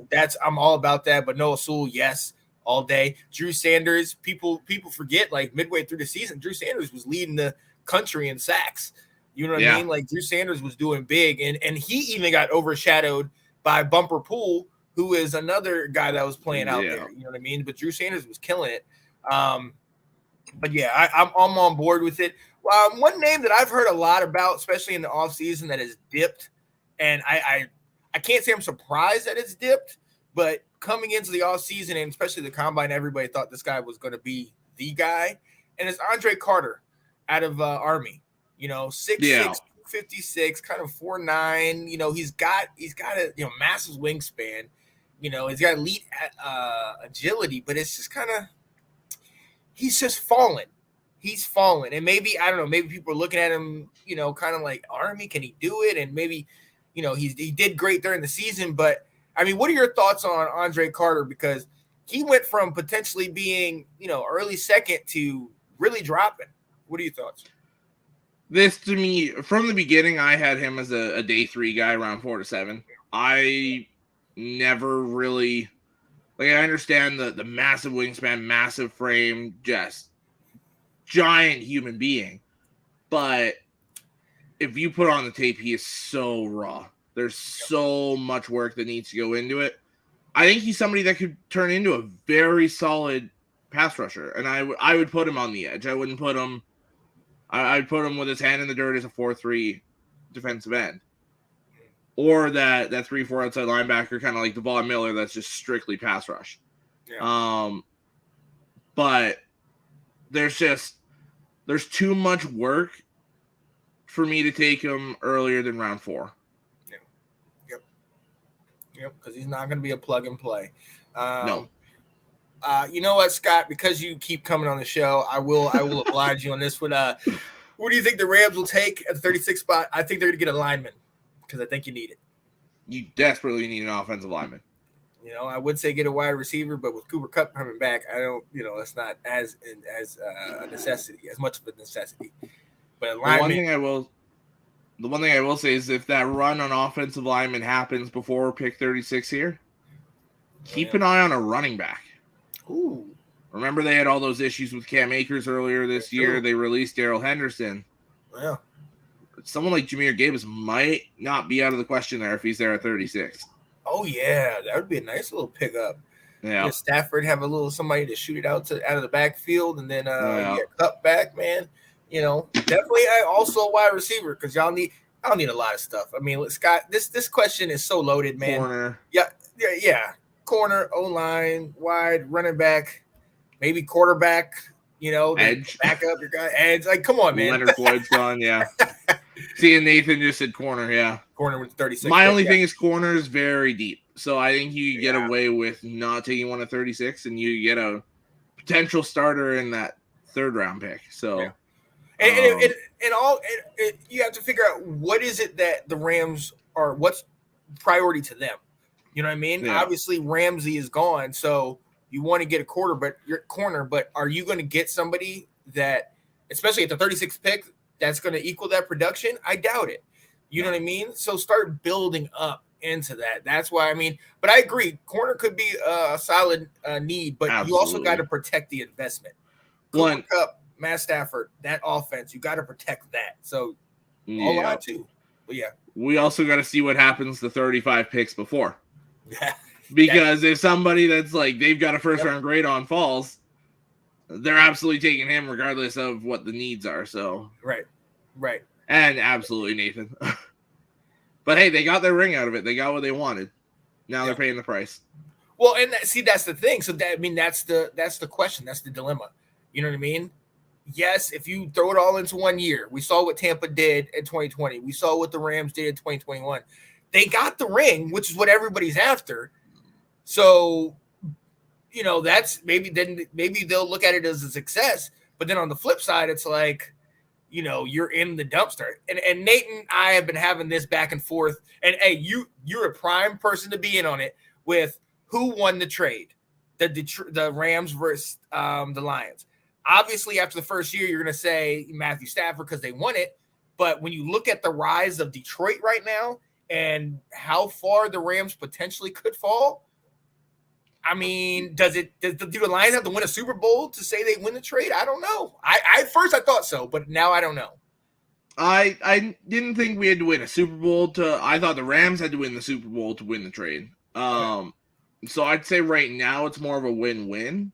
that's I'm all about that. But Noah Sewell, yes, all day. Drew Sanders, people forget, like, midway through the season, Drew Sanders was leading the country in sacks. You know what I mean? Like, Drew Sanders was doing big, and he even got overshadowed by Bumper Poole, who is another guy that was playing out there. You know what I mean? But Drew Sanders was killing it. But yeah, I'm on board with it. One name that I've heard a lot about, especially in the offseason, that has dipped, and I can't say I'm surprised that it's dipped, but coming into the offseason and especially the combine, everybody thought this guy was going to be the guy, and it's Andre Carter out of Army. 6'6", 256, kind of 4'9". He's got a massive wingspan. He's got elite agility, but it's just kind of, he's just fallen. he's fallen. And maybe, I don't know, maybe people are looking at him, kind of like, Army, can he do it? And maybe, he did great during the season. But, I mean, what are your thoughts on Andre Carter? Because he went from potentially being, early second to really dropping. What are your thoughts? This, to me, from the beginning, I had him as a day 3 guy, around 4 to 7. I never really, I understand the massive wingspan, massive frame, just giant human being. But if you put on the tape, he is so raw. There's so much work that needs to go into it. I think he's somebody that could turn into a very solid pass rusher, and I would put him on the edge. I wouldn't put him. I'd put him with his hand in the dirt as a 4-3 defensive end, or that 3-4 outside linebacker, kind of like Devon Miller. That's just strictly pass rush. Yeah. But there's too much work for me to take him earlier than round 4. Yep, because he's not going to be a plug and play. No. You know what, Scott? Because you keep coming on the show, I will oblige you on this one. Who do you think the Rams will take at the 36th spot? I think they're going to get a lineman because I think you need it. You desperately need an offensive lineman. I would say get a wide receiver, but with Cooper Kupp coming back, I don't. That's not as a necessity, as much of a necessity. But a lineman. The one thing I will say is if that run on offensive lineman happens before pick 36 here, keep an eye on a running back. Ooh. Remember they had all those issues with Cam Akers earlier this year. They released Darrell Henderson. Yeah. Someone like Jahmyr Gibbs might not be out of the question there if he's there at 36. Oh, yeah. That would be a nice little pickup. Yeah. Stafford have a little somebody to shoot it out of the backfield, and then get Kupp back, man. Definitely also a wide receiver because y'all need a lot of stuff. I mean, Scott, this question is so loaded, man. Corner. Yeah. Corner, O-line, wide, running back, maybe quarterback, edge. Back up your guy. Edge. Like, come on, man. Leonard Floyd's gone, yeah. See, and Nathan just said corner, yeah. Corner with 36. My only thing is corner is very deep. So I think you get away with not taking one at 36, and you get a potential starter in that 3rd round pick. So. Yeah. You have to figure out what is it that the Rams are, what's priority to them. You know what I mean? Yeah. Obviously, Ramsey is gone, so you want to get a corner, but are you going to get somebody that, especially at the 36th pick, that's going to equal that production? I doubt it. You know what I mean? So start building up into that. That's why, but I agree. Corner could be a solid need, but Absolutely. You also got to protect the investment. Cooper Kupp, Matt Stafford, that offense, you got to protect that. So, all on too. But yeah. We also got to see what happens the 35 picks before. Yeah. Because if somebody that's like, they've got a 1st round grade on falls, they're absolutely taking him regardless of what the needs are. So, right. And absolutely Nathan. But hey, they got their ring out of it. They got what they wanted. Now they're paying the price. Well, and that's the thing. So that's the question. That's the dilemma. You know what I mean? Yes, if you throw it all into 1 year, we saw what Tampa did in 2020. We saw what the Rams did in 2021. They got the ring, which is what everybody's after. So, that's maybe they'll look at it as a success. But then on the flip side, it's like, you're in the dumpster. And Nate and I have been having this back and forth. And hey, you're a prime person to be in on it with who won the trade, the Rams versus the Lions. Obviously, after the first year, you're going to say Matthew Stafford because they won it. But when you look at the rise of Detroit right now and how far the Rams potentially could fall, do the Lions have to win a Super Bowl to say they win the trade? I don't know. At first I thought so, but now I don't know. I didn't think we had to win a Super Bowl I thought the Rams had to win the Super Bowl to win the trade. So I'd say right now it's more of a win-win.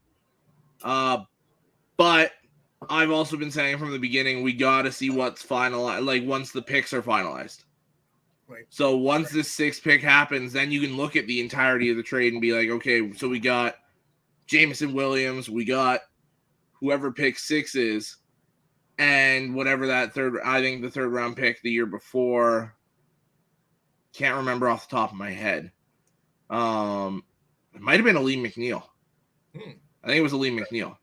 But I've also been saying from the beginning, we got to see what's finalized, like once the picks are finalized. Right. So once this 6th pick happens, then you can look at the entirety of the trade and be like, okay, so we got Jameson Williams, we got whoever pick 6 is, and whatever that the 3rd round pick the year before, can't remember off the top of my head. It might have been Aleem McNeil. I think it was Aleem McNeil.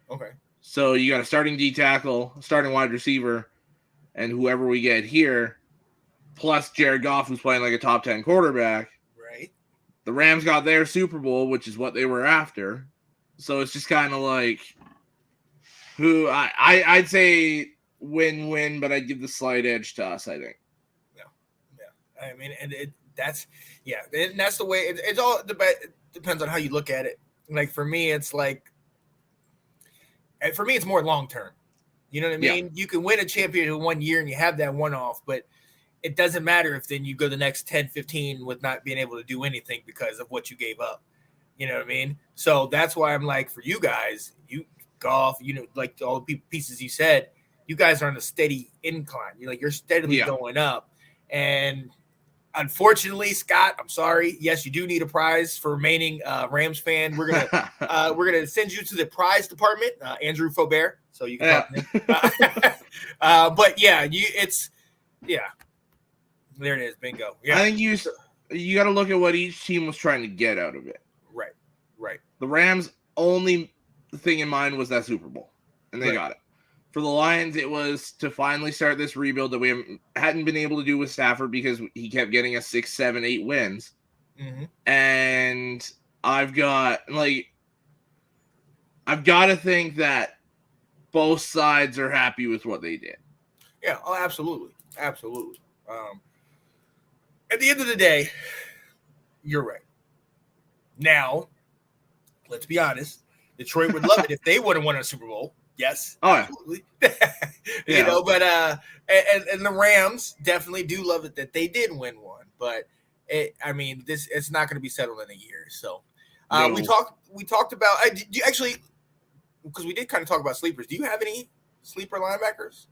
Okay. So you got a starting D tackle, starting wide receiver, and whoever we get here, plus Jared Goff, who's playing like a top 10 quarterback. Right. The Rams got their Super Bowl, which is what they were after. So it's just kind of like I'd say win-win, but I'd give the slight edge to us, I think. Yeah. I mean, and that's the way it's all depends on how you look at it. Like for me, it's more long term. You know what I mean? Yeah. You can win a championship in 1 year and you have that one off, but it doesn't matter if then you go the next 10, 15 with not being able to do anything because of what you gave up. You know what I mean? So that's why I'm like, for you guys, golf, like all the pieces you said, you guys are on a steady incline. You're steadily going up. And unfortunately, Scott, I'm sorry. Yes, you do need a prize for remaining Rams fan. We're gonna send you to the prize department, Andrew Faubert, so you can talk to him. But there it is, bingo. Yeah, I think you got to look at what each team was trying to get out of it. Right. The Rams' only thing in mind was that Super Bowl, and they got it. For the Lions, it was to finally start this rebuild that we hadn't been able to do with Stafford because he kept getting us 6, 7, 8 wins. Mm-hmm. And I've got to think that both sides are happy with what they did. Yeah, absolutely. At the end of the day, you're right. Now, let's be honest. Detroit would love it if they would have won a Super Bowl. Yes. Oh, absolutely. But and the Rams definitely do love it that they did win one. But it's not going to be settled in a year. So no. we talked about do you actually, because we did kind of talk about sleepers. Do you have any sleeper linebackers?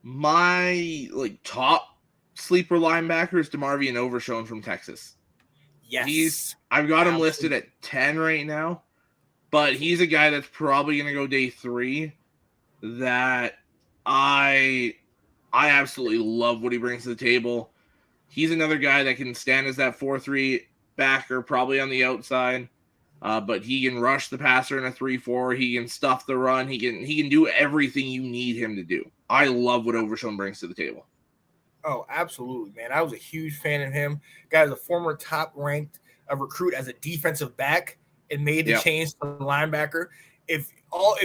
My top sleeper linebacker is DeMarvion Overshown from Texas. Yes. I've got him listed at 10 right now, but he's a guy that's probably going to go day 3 that I absolutely love what he brings to the table. He's another guy that can stand as that 4-3 backer, probably on the outside, but he can rush the passer in a 3-4. He can stuff the run. He can do everything you need him to do. I love what Overshown brings to the table. Oh, absolutely, man. I was a huge fan of him. Guy is a former top-ranked recruit as a defensive back and made the change to the linebacker. If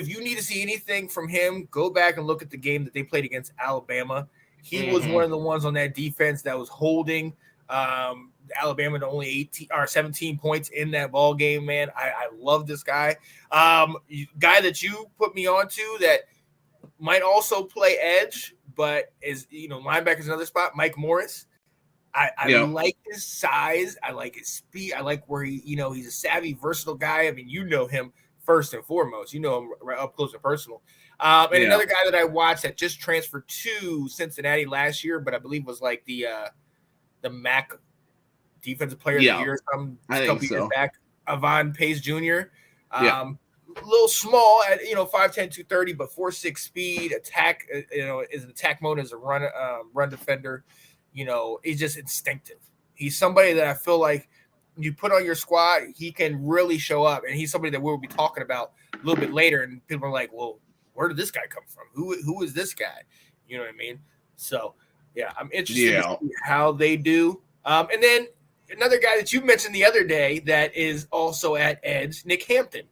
you need to see anything from him, go back and look at the game that they played against Alabama. He was one of the ones on that defense that was holding Alabama to only 18 or 17 points in that ball game, man. I love this guy. Guy that you put me onto that might also play edge, but is linebacker is another spot. Mike Morris. I like his size. I like his speed. I like where he's a savvy, versatile guy. I mean, him first and foremost. Him right up close and personal. Another guy that I watched that just transferred to Cincinnati last year, but I believe was like the MAC defensive player of the year a couple years back. Avon Pace Jr. A little small at 5'10", 230, but 4.6 speed. Attack is an attack mode as a run defender. He's just instinctive. He's somebody that I feel like you put on your squad, he can really show up, and he's somebody that we'll be talking about a little bit later. And people are like, "Well, where did this guy come from? Who is this guy?" You know what I mean? So, yeah, I'm interested to see how they do. And then another guy that you mentioned the other day that is also at edge, Nick Hampton.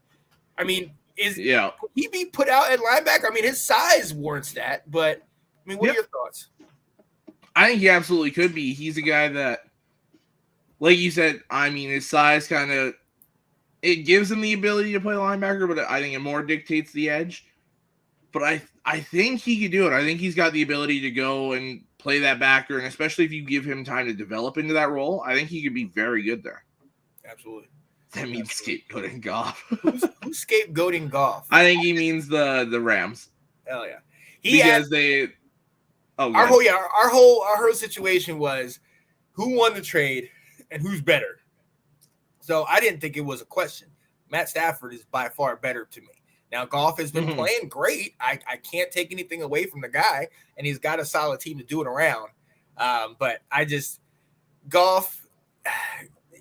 I mean, could he be put out at linebacker? I mean, his size warrants that, but I mean, what are your thoughts? I think he absolutely could be. He's a guy that, like you said, I mean, his size it gives him the ability to play linebacker, but I think it more dictates the edge. But I think he could do it. I think he's got the ability to go and play that backer, and especially if you give him time to develop into that role, I think he could be very good there. Absolutely. That means scapegoating Goff. Who's scapegoating Goff? I think he means the Rams. Hell yeah. Our whole situation was who won the trade and who's better. So I didn't think it was a question. Matt Stafford is by far better to me. Now, Goff has been playing great. I can't take anything away from the guy, and he's got a solid team to do it around. But Goff,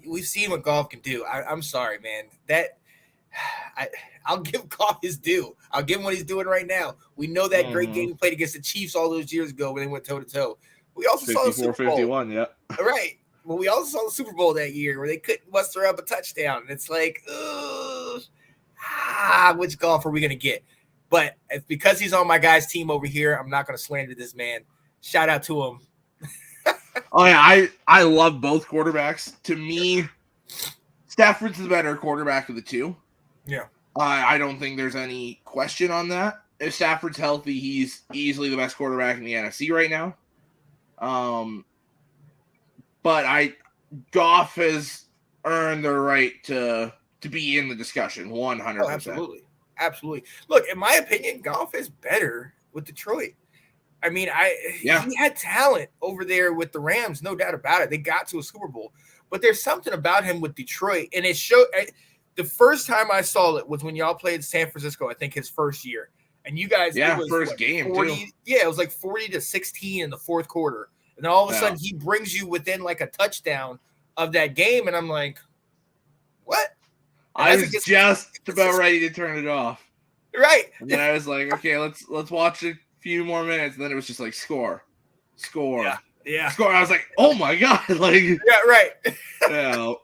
we've seen what Goff can do. I'm sorry, man. I'll give Goff his due. I'll give him what he's doing right now. We know that great game he played against the Chiefs all those years ago when they went toe to toe. We also saw the Super Bowl. 54-51, yeah. Right. Well, we also saw the Super Bowl that year where they couldn't muster up a touchdown. And it's like, which Goff are we going to get? But it's because he's on my guy's team over here, I'm not going to slander this man. Shout out to him. Oh, yeah, I love both quarterbacks. To me, Stafford's the better quarterback of the two. Yeah. I don't think there's any question on that. If Stafford's healthy, he's easily the best quarterback in the NFC right now. But Goff has earned the right to be in the discussion 100%. Oh, absolutely. Look, in my opinion, Goff is better with Detroit. I mean, he had talent over there with the Rams, no doubt about it. They got to a Super Bowl, but there's something about him with Detroit, and it showed. The first time I saw it was when y'all played San Francisco. I think his first year, and you guys, first game 40, too. Yeah, it was like 40-16 in the fourth quarter, and then all of a sudden he brings you within like a touchdown of that game, and I'm like, what? And I was just about ready to turn it off. Right. And then I was like, okay, let's watch a few more minutes. And then it was just like score. Yeah. Score. I was like, oh my God. Like, yeah, right. Yeah.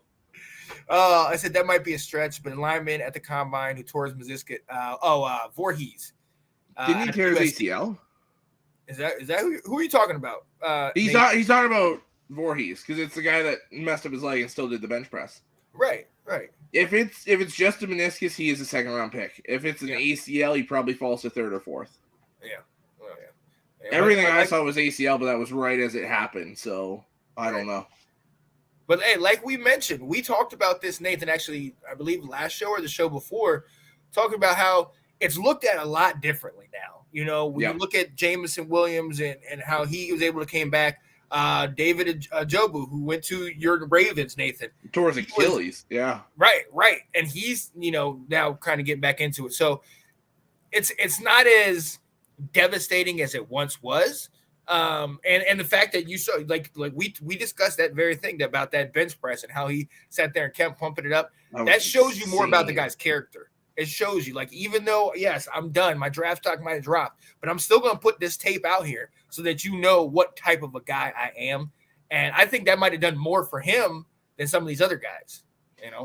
I said that might be a stretch, but a lineman at the combine who tore his meniscus. Voorhees. Didn't he tear his ACL? Is that who are you talking about? He's talking about Voorhees because it's the guy that messed up his leg and still did the bench press. Right. If it's just a meniscus, he is a second round pick. If it's an ACL, he probably falls to third or fourth. Yeah. Well, yeah. Everything I saw was ACL, but that was right as it happened. So I don't know. But hey, like we mentioned, we talked about this, Nathan, actually, I believe last show or the show before, talking about how it's looked at a lot differently now. You know, when you look at Jameson Williams and how he was able to came back, David Ajobu, who went to your Ravens, Nathan. Tore his Achilles, yeah. Right. And he's, now kind of getting back into it. So it's not as devastating as it once was. And the fact that you saw, like we discussed that very thing about that bench press and how he sat there and kept pumping it up. That shows you more about the guy's character. It shows you, like, even though, yes, I'm done, my draft stock might have dropped, but I'm still going to put this tape out here so that you know what type of a guy I am. And I think that might have done more for him than some of these other guys.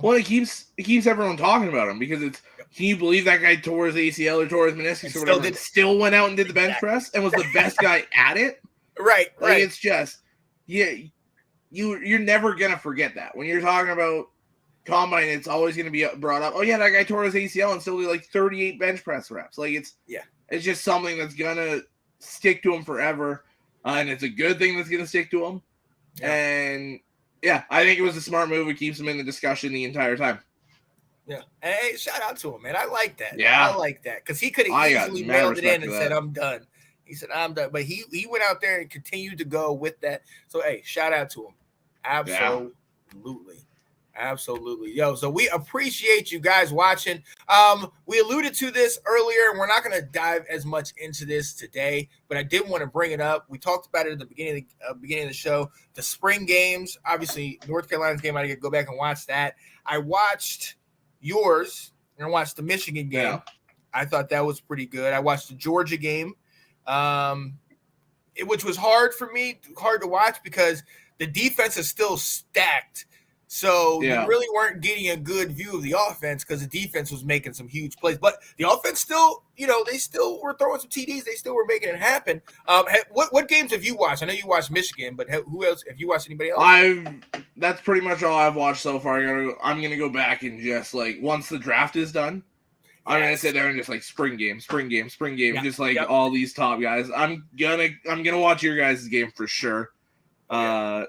Well, it keeps everyone talking about him because it's. Can you believe that guy tore his ACL or tore his meniscus or whatever? Still went out and did the bench press and was the best guy at it. Right. It's just, you're never gonna forget that when you're talking about combine. It's always gonna be brought up. Oh yeah, that guy tore his ACL and still did like 38 bench press reps. Like it's just something that's gonna stick to him forever, and it's a good thing that's gonna stick to him. Yeah. And I think it was a smart move. It keeps him in the discussion the entire time. Yeah. Hey, shout out to him, man. I like that. Yeah. I like that. Because he could have easily mailed it in and said, I'm done. He said, I'm done. But he went out there and continued to go with that. So, hey, shout out to him. Absolutely. Absolutely. Yo, so we appreciate you guys watching. We alluded to this earlier, and we're not going to dive as much into this today, but I did want to bring it up. We talked about it at the beginning of the show. The spring games, obviously, North Carolina's game, I got to go back and watch that. I watched yours, and I watched the Michigan game. Yeah. I thought that was pretty good. I watched the Georgia game, which was hard to watch because the defense is still stacked. So you really weren't getting a good view of the offense because the defense was making some huge plays. But the offense still, they still were throwing some TDs. They still were making it happen. What games have you watched? I know you watched Michigan, but who else? Have you watched anybody else? That's pretty much all I've watched so far. I'm gonna go back and just once the draft is done, I'm gonna sit there and just spring game, just all these top guys. I'm gonna watch your guys' game for sure. Do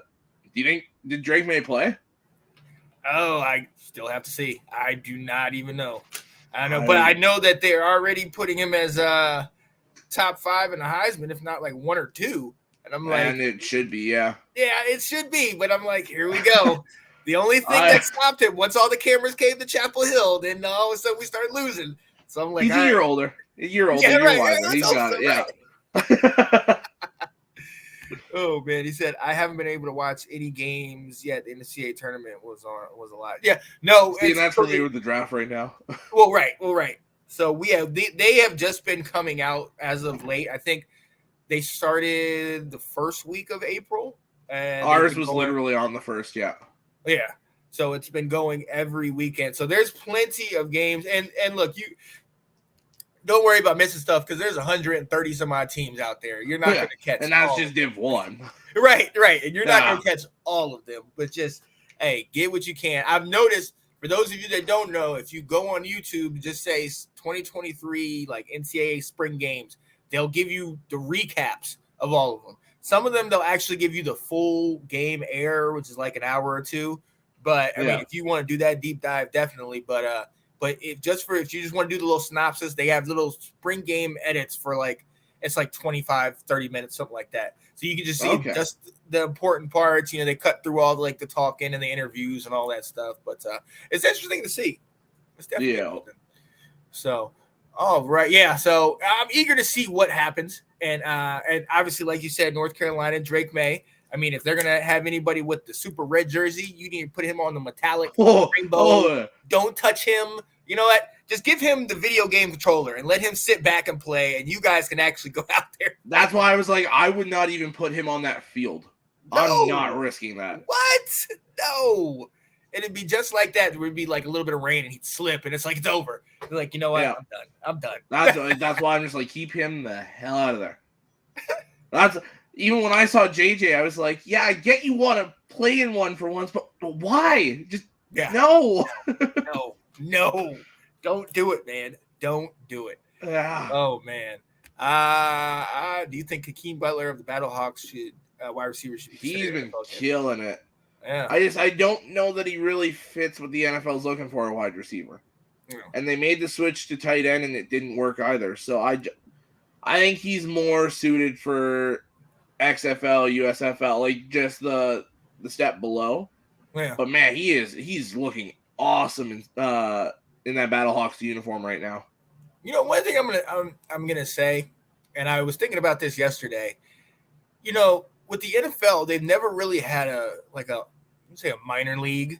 you think did Drake May play? Oh, I still have to see. I do not even know. I don't know, but I know that they're already putting him as top 5 in the Heisman, if not 1 or 2. And I'm like, and it should be, yeah, it should be. But I'm like, here we go. The only thing that stopped him once all the cameras came to Chapel Hill, then all of a sudden we started losing. So I'm like, he's a year older. A year older. Yeah, right. He's got it. Yeah. Oh man, he said I haven't been able to watch any games yet. The NCAA tournament was a lot. Yeah, no, See, and that's for me with the draft right now. well, right. So they have just been coming out as of late. I think they started the first week of April, and ours was literally on the first. Yeah. So it's been going every weekend. So there's plenty of games, and look, you don't worry about missing stuff because there's 130 some odd teams out there. You're not going to catch, and that's just Div 1. Right, and you're not going to catch all of them, but just hey, get what you can. I've noticed for those of you that don't know, if you go on YouTube, just say 2023 like NCAA spring games, they'll give you the recaps of all of them. Some of them they'll actually give you the full game air, which is like an hour or two. But I mean, if you want to do that deep dive, definitely. But if you just want to do the little synopsis, they have little spring game edits for like it's like 25, 30 minutes, something like that. So you can just see just the important parts. You know, they cut through all the talking and the interviews and all that stuff. But it's interesting to see. It's definitely interesting. So, all right, yeah. So I'm eager to see what happens, and obviously, like you said, North Carolina, Drake May. I mean, if they're gonna have anybody with the super red jersey, you need to put him on the metallic rainbow. Don't touch him. You know what? Just give him the video game controller and let him sit back and play, and you guys can actually go out there. That's why I was like, I would not even put him on that field. No. I'm not risking that. What? No. It'd be just like that. There would be like a little bit of rain, and he'd slip, and it's like it's over. You're like, you know what? Yeah. I'm done. That's why I'm just like, keep him the hell out of there. That's even when I saw JJ, I was like, yeah, I get you want to play in one for once, but why? Just no. No. Don't do it, man. Don't do it. Oh man. Do you think Hakeem Butler of the Battlehawks should wide receiver should be? He's been killing it. Yeah. I don't know that he really fits what the NFL's looking for a wide receiver. Yeah. And they made the switch to tight end and it didn't work either. So I think he's more suited for XFL, USFL, like just the step below. Yeah. But man, he's looking awesome in that Battlehawks uniform right now. You know, one thing I'm gonna say, and I was thinking about this yesterday. You know, with the NFL, they've never really had a minor league.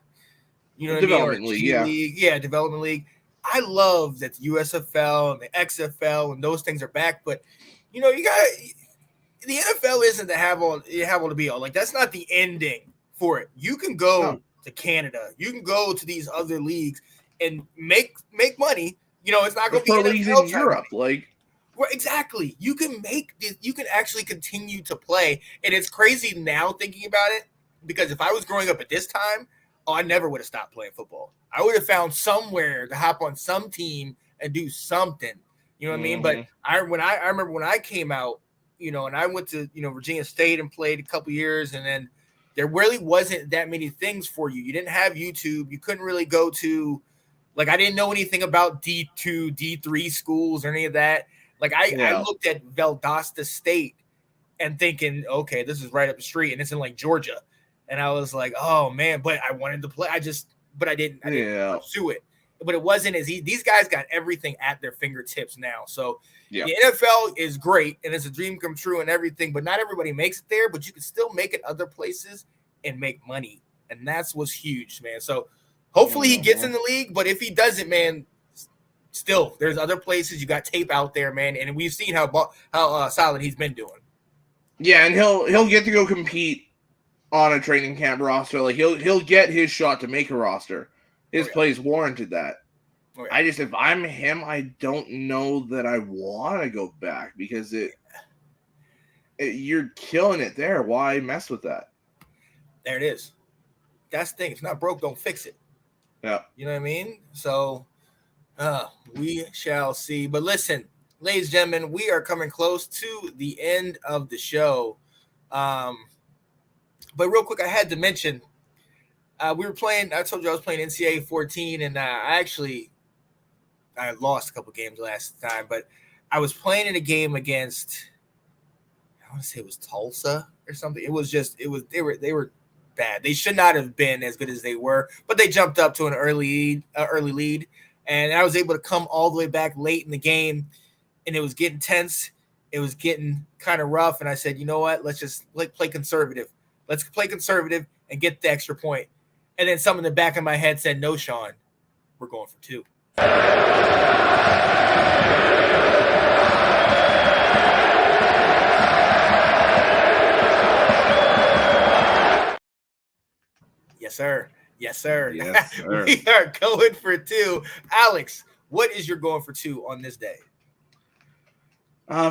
You know, development league, development league. I love that the USFL and the XFL and those things are back, but you know, the NFL isn't the have all to be all. Like that's not the ending for it. You can go to Canada, you can go to these other leagues and make money. You know, it's not going to be leagues in Europe, like. Well, exactly. You can actually continue to play. And it's crazy now thinking about it, because if I was growing up at this time, I never would have stopped playing football. I would have found somewhere to hop on some team and do something. You know what I mean? But I remember when I came out, you know, and I went to, you know, Virginia State and played a couple years, and then there really wasn't that many things for you. You didn't have YouTube. You couldn't really go to, like, I didn't know anything about D2, D3 schools or any of that. Like I looked at Valdosta State and thinking, okay, this is right up the street, and it's in like Georgia, and I was like, oh man, but I wanted to play. I didn't pursue it. But it wasn't as easy. These guys got everything at their fingertips now. So the NFL is great and it's a dream come true and everything, but not everybody makes it there. But you can still make it other places and make money, and that's what's huge, man. So hopefully he gets in the league, but if he doesn't, man. Still, there's other places. You got tape out there, man, and we've seen how solid he's been doing. Yeah, and he'll get to go compete on a training camp roster. Like he'll get his shot to make a roster. His plays warranted that. If I'm him, I don't know that I want to go back because you're killing it there. Why mess with that? There it is. That's the thing. If it's not broke, don't fix it. Yeah. You know what I mean? So. We shall see. But listen, ladies and gentlemen, we are coming close to the end of the show. But real quick, I had to mention, we were playing, I told you I was playing NCAA 14, and I lost a couple games last time, but I was playing in a game against, I want to say it was Tulsa or something. They were bad. They should not have been as good as they were, but they jumped up to an early lead. And I was able to come all the way back late in the game, and it was getting tense. it was getting kind of rough, and I said, you know what? Let's just play conservative. Let's play conservative and get the extra point. And then something in the back of my head said, no, Sean, we're going for 2. Yes, sir. Yes, sir. Yes, sir. We are going for 2. Alex, what is your going for 2 on this day?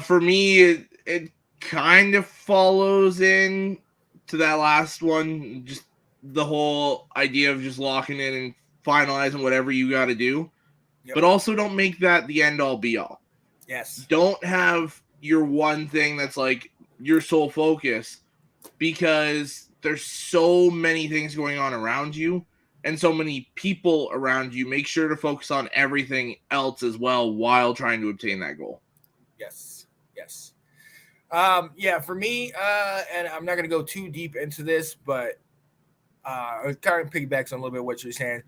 For me, it kind of follows in to that last one. Just the whole idea of just locking in and finalizing whatever you got to do. Yep. But also don't make that the end all be all. Yes. Don't have your one thing that's like your sole focus, because there's so many things going on around you and so many people around you. Make sure to focus on everything else as well while trying to obtain that goal. Yes. Yes. Yeah, for me, and I'm not going to go too deep into this, but it kind of piggybacks on a little bit what you're saying.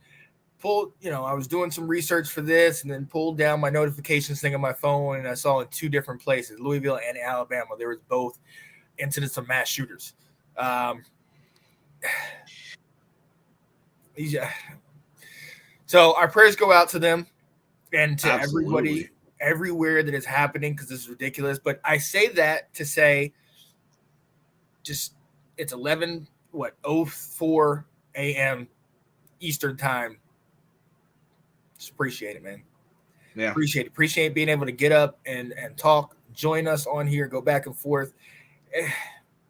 I was doing some research for this and then pulled down my notifications thing on my phone, and I saw in 2 different places, Louisville and Alabama, there was both incidents of mass shooters. So our prayers go out to them and to everybody everywhere that is happening, because this is ridiculous. But I say that to say, just it's 11:04 a.m. Eastern time. Just appreciate it, man. Yeah, appreciate being able to get up and talk, join us on here, go back and forth.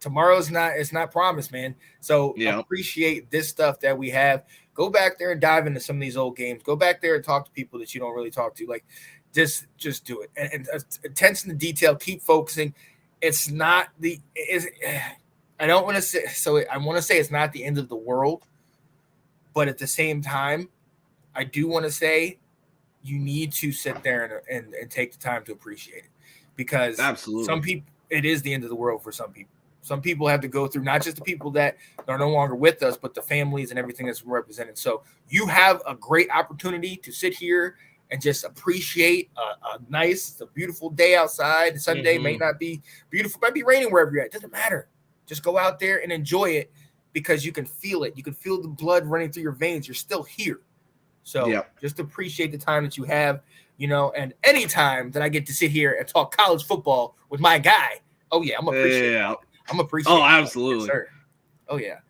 Tomorrow's not promised, man. So appreciate this stuff that we have. Go back there and dive into some of these old games. Go back there and talk to people that you don't really talk to. Like, just do it. And attention to detail. Keep focusing. It's not I don't want to say, so I want to say it's not the end of the world, but at the same time, I do want to say you need to sit there and take the time to appreciate it, because absolutely some people, it is the end of the world for some people. Some people have to go through, not just the people that are no longer with us, but the families and everything that's represented. So you have a great opportunity to sit here and just appreciate a beautiful day outside. Sunday may not be beautiful, might be raining wherever you're at. It doesn't matter. Just go out there and enjoy it, because you can feel it. You can feel the blood running through your veins. You're still here. So just appreciate the time that you have, and any time that I get to sit here and talk college football with my guy. Oh yeah, I'm appreciating it. I'm appreciating it. Oh, absolutely. Yes, sir. Oh yeah.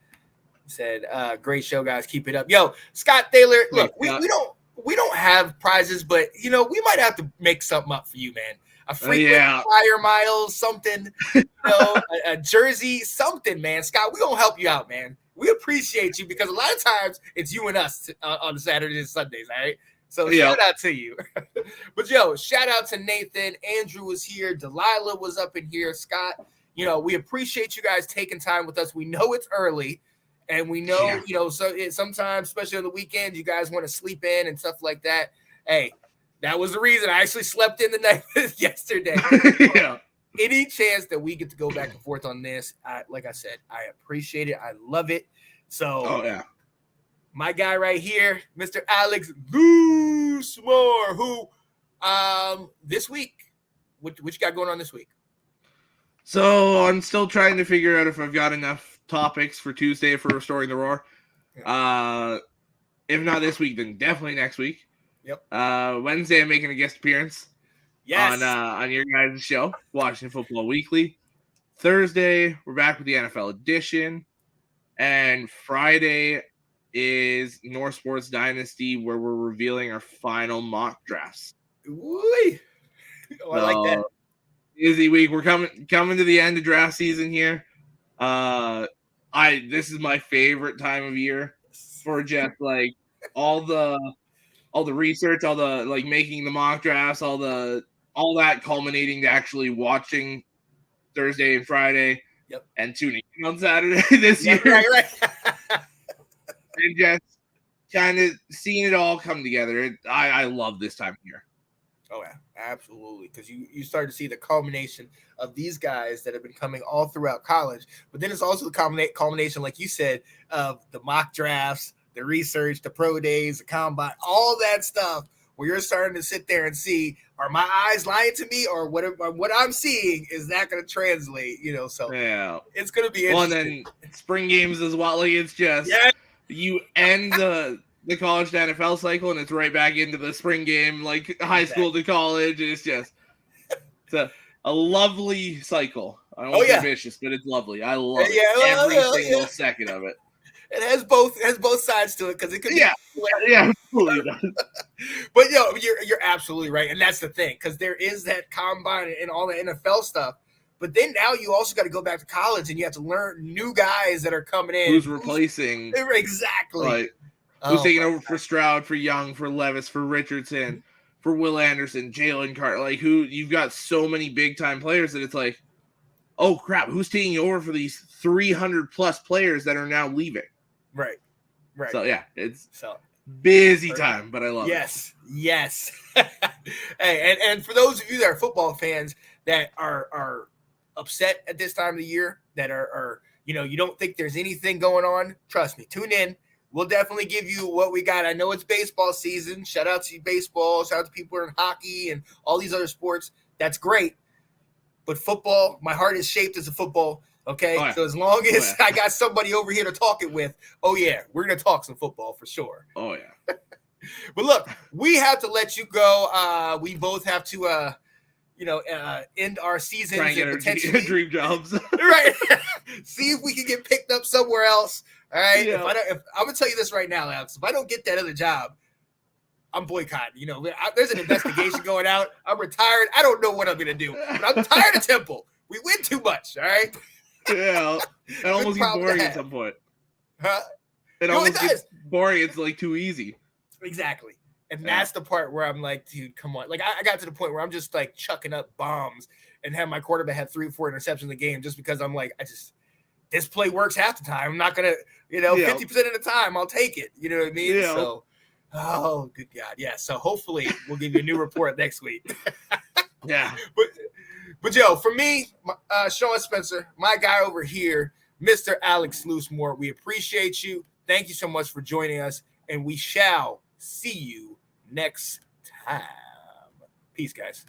Said, great show, guys. Keep it up. Yo, Scott Thaler, look, we don't have prizes, but we might have to make something up for you, man. A frequent flyer miles, something, a jersey, something, man. Scott, we're gonna help you out, man. We appreciate you, because a lot of times it's you and us on Saturdays and Sundays, all right? So shout out to you. But shout out to Nathan. Andrew was here. Delilah was up in here. Scott, we appreciate you guys taking time with us. We know it's early, and we know, so sometimes, especially on the weekends, you guys want to sleep in and stuff like that. Hey, that was the reason I actually slept in the night yesterday. Any chance that we get to go back and forth on this, like I said, I appreciate it. I love it. So, my guy right here, Mr. Alex Goosemore, who this week, what you got going on this week? So I'm still trying to figure out if I've got enough topics for Tuesday for Restoring the Roar. If not this week, then definitely next week. Wednesday, I'm making a guest appearance. Yes. On your guys' show, Washington Football Weekly. Thursday, we're back with the NFL edition. And Friday is North Sports Dynasty, where we're revealing our final mock drafts. Ooh. I like that. Busy week. We're coming to the end of draft season here. This is my favorite time of year for just like all the research, all the like making the mock drafts, all that culminating to actually watching Thursday and Friday, and tuning in on Saturday this year. Right. And just kind of seeing it all come together. I love this time of year. Oh yeah, absolutely. Because you start to see the culmination of these guys that have been coming all throughout college, but then it's also the culmination, like you said, of the mock drafts, the research, the pro days, the combine, all that stuff where you're starting to sit there and see, are my eyes lying to me, or what I'm seeing is that going to translate? So Yeah. it's going to be Well, interesting. and then spring games as well. Like it's just you end the college to NFL cycle, and it's right back into the spring game, like high school to college. It's just a lovely cycle. I don't want to be vicious, but it's lovely. I love it. Every single second of it. It has both sides to it, because it could be absolutely does. But you're absolutely right, and that's the thing, because there is that combine and all the NFL stuff. But then now you also got to go back to college, and you have to learn new guys that are coming in. Who's replacing? Exactly. Like, who's taking over for Stroud, for Young, for Levis, for Richardson, for Will Anderson, Jalen Carter? Like, who you've got so many big time players that it's like, oh crap, who's taking over for these 300+ players that are now leaving? Right. So yeah, it's busy time, but I love it. Yes. Hey, and for those of you that are football fans that are upset at this time of the year, that are you don't think there's anything going on, trust me, tune in. We'll definitely give you what we got. I know it's baseball season. Shout out to baseball. Shout out to people who are in hockey and all these other sports. That's great. But football, my heart is shaped as a football. Okay, so as long as I got somebody over here to talk it with, we're gonna talk some football for sure. Oh yeah. But look, we have to let you go. We both have to, end our seasons and potentially dream jobs. Right. See if we can get picked up somewhere else. All right. Yeah. If I'm gonna tell you this right now, Alex, if I don't get that other job, I'm boycotting. There's an investigation going out. I'm retired. I don't know what I'm gonna do. But I'm tired of Temple. We win too much. All right. Yeah, it almost gets boring at some point. Huh? It almost gets boring. It's like too easy. Exactly. And that's the part where I'm like, dude, come on. Like, I got to the point where I'm just like chucking up bombs and have my quarterback have 3 or 4 interceptions in the game, just because I'm like, this play works half the time. I'm not going to, 50% of the time, I'll take it. You know what I mean? Yeah. So, oh, good God. Yeah. So hopefully we'll give you a new report next week. Yeah. But Joe, for me, Sean Spencer, my guy over here, Mr. Alex Loosemore, we appreciate you. Thank you so much for joining us, and we shall see you next time. Peace, guys.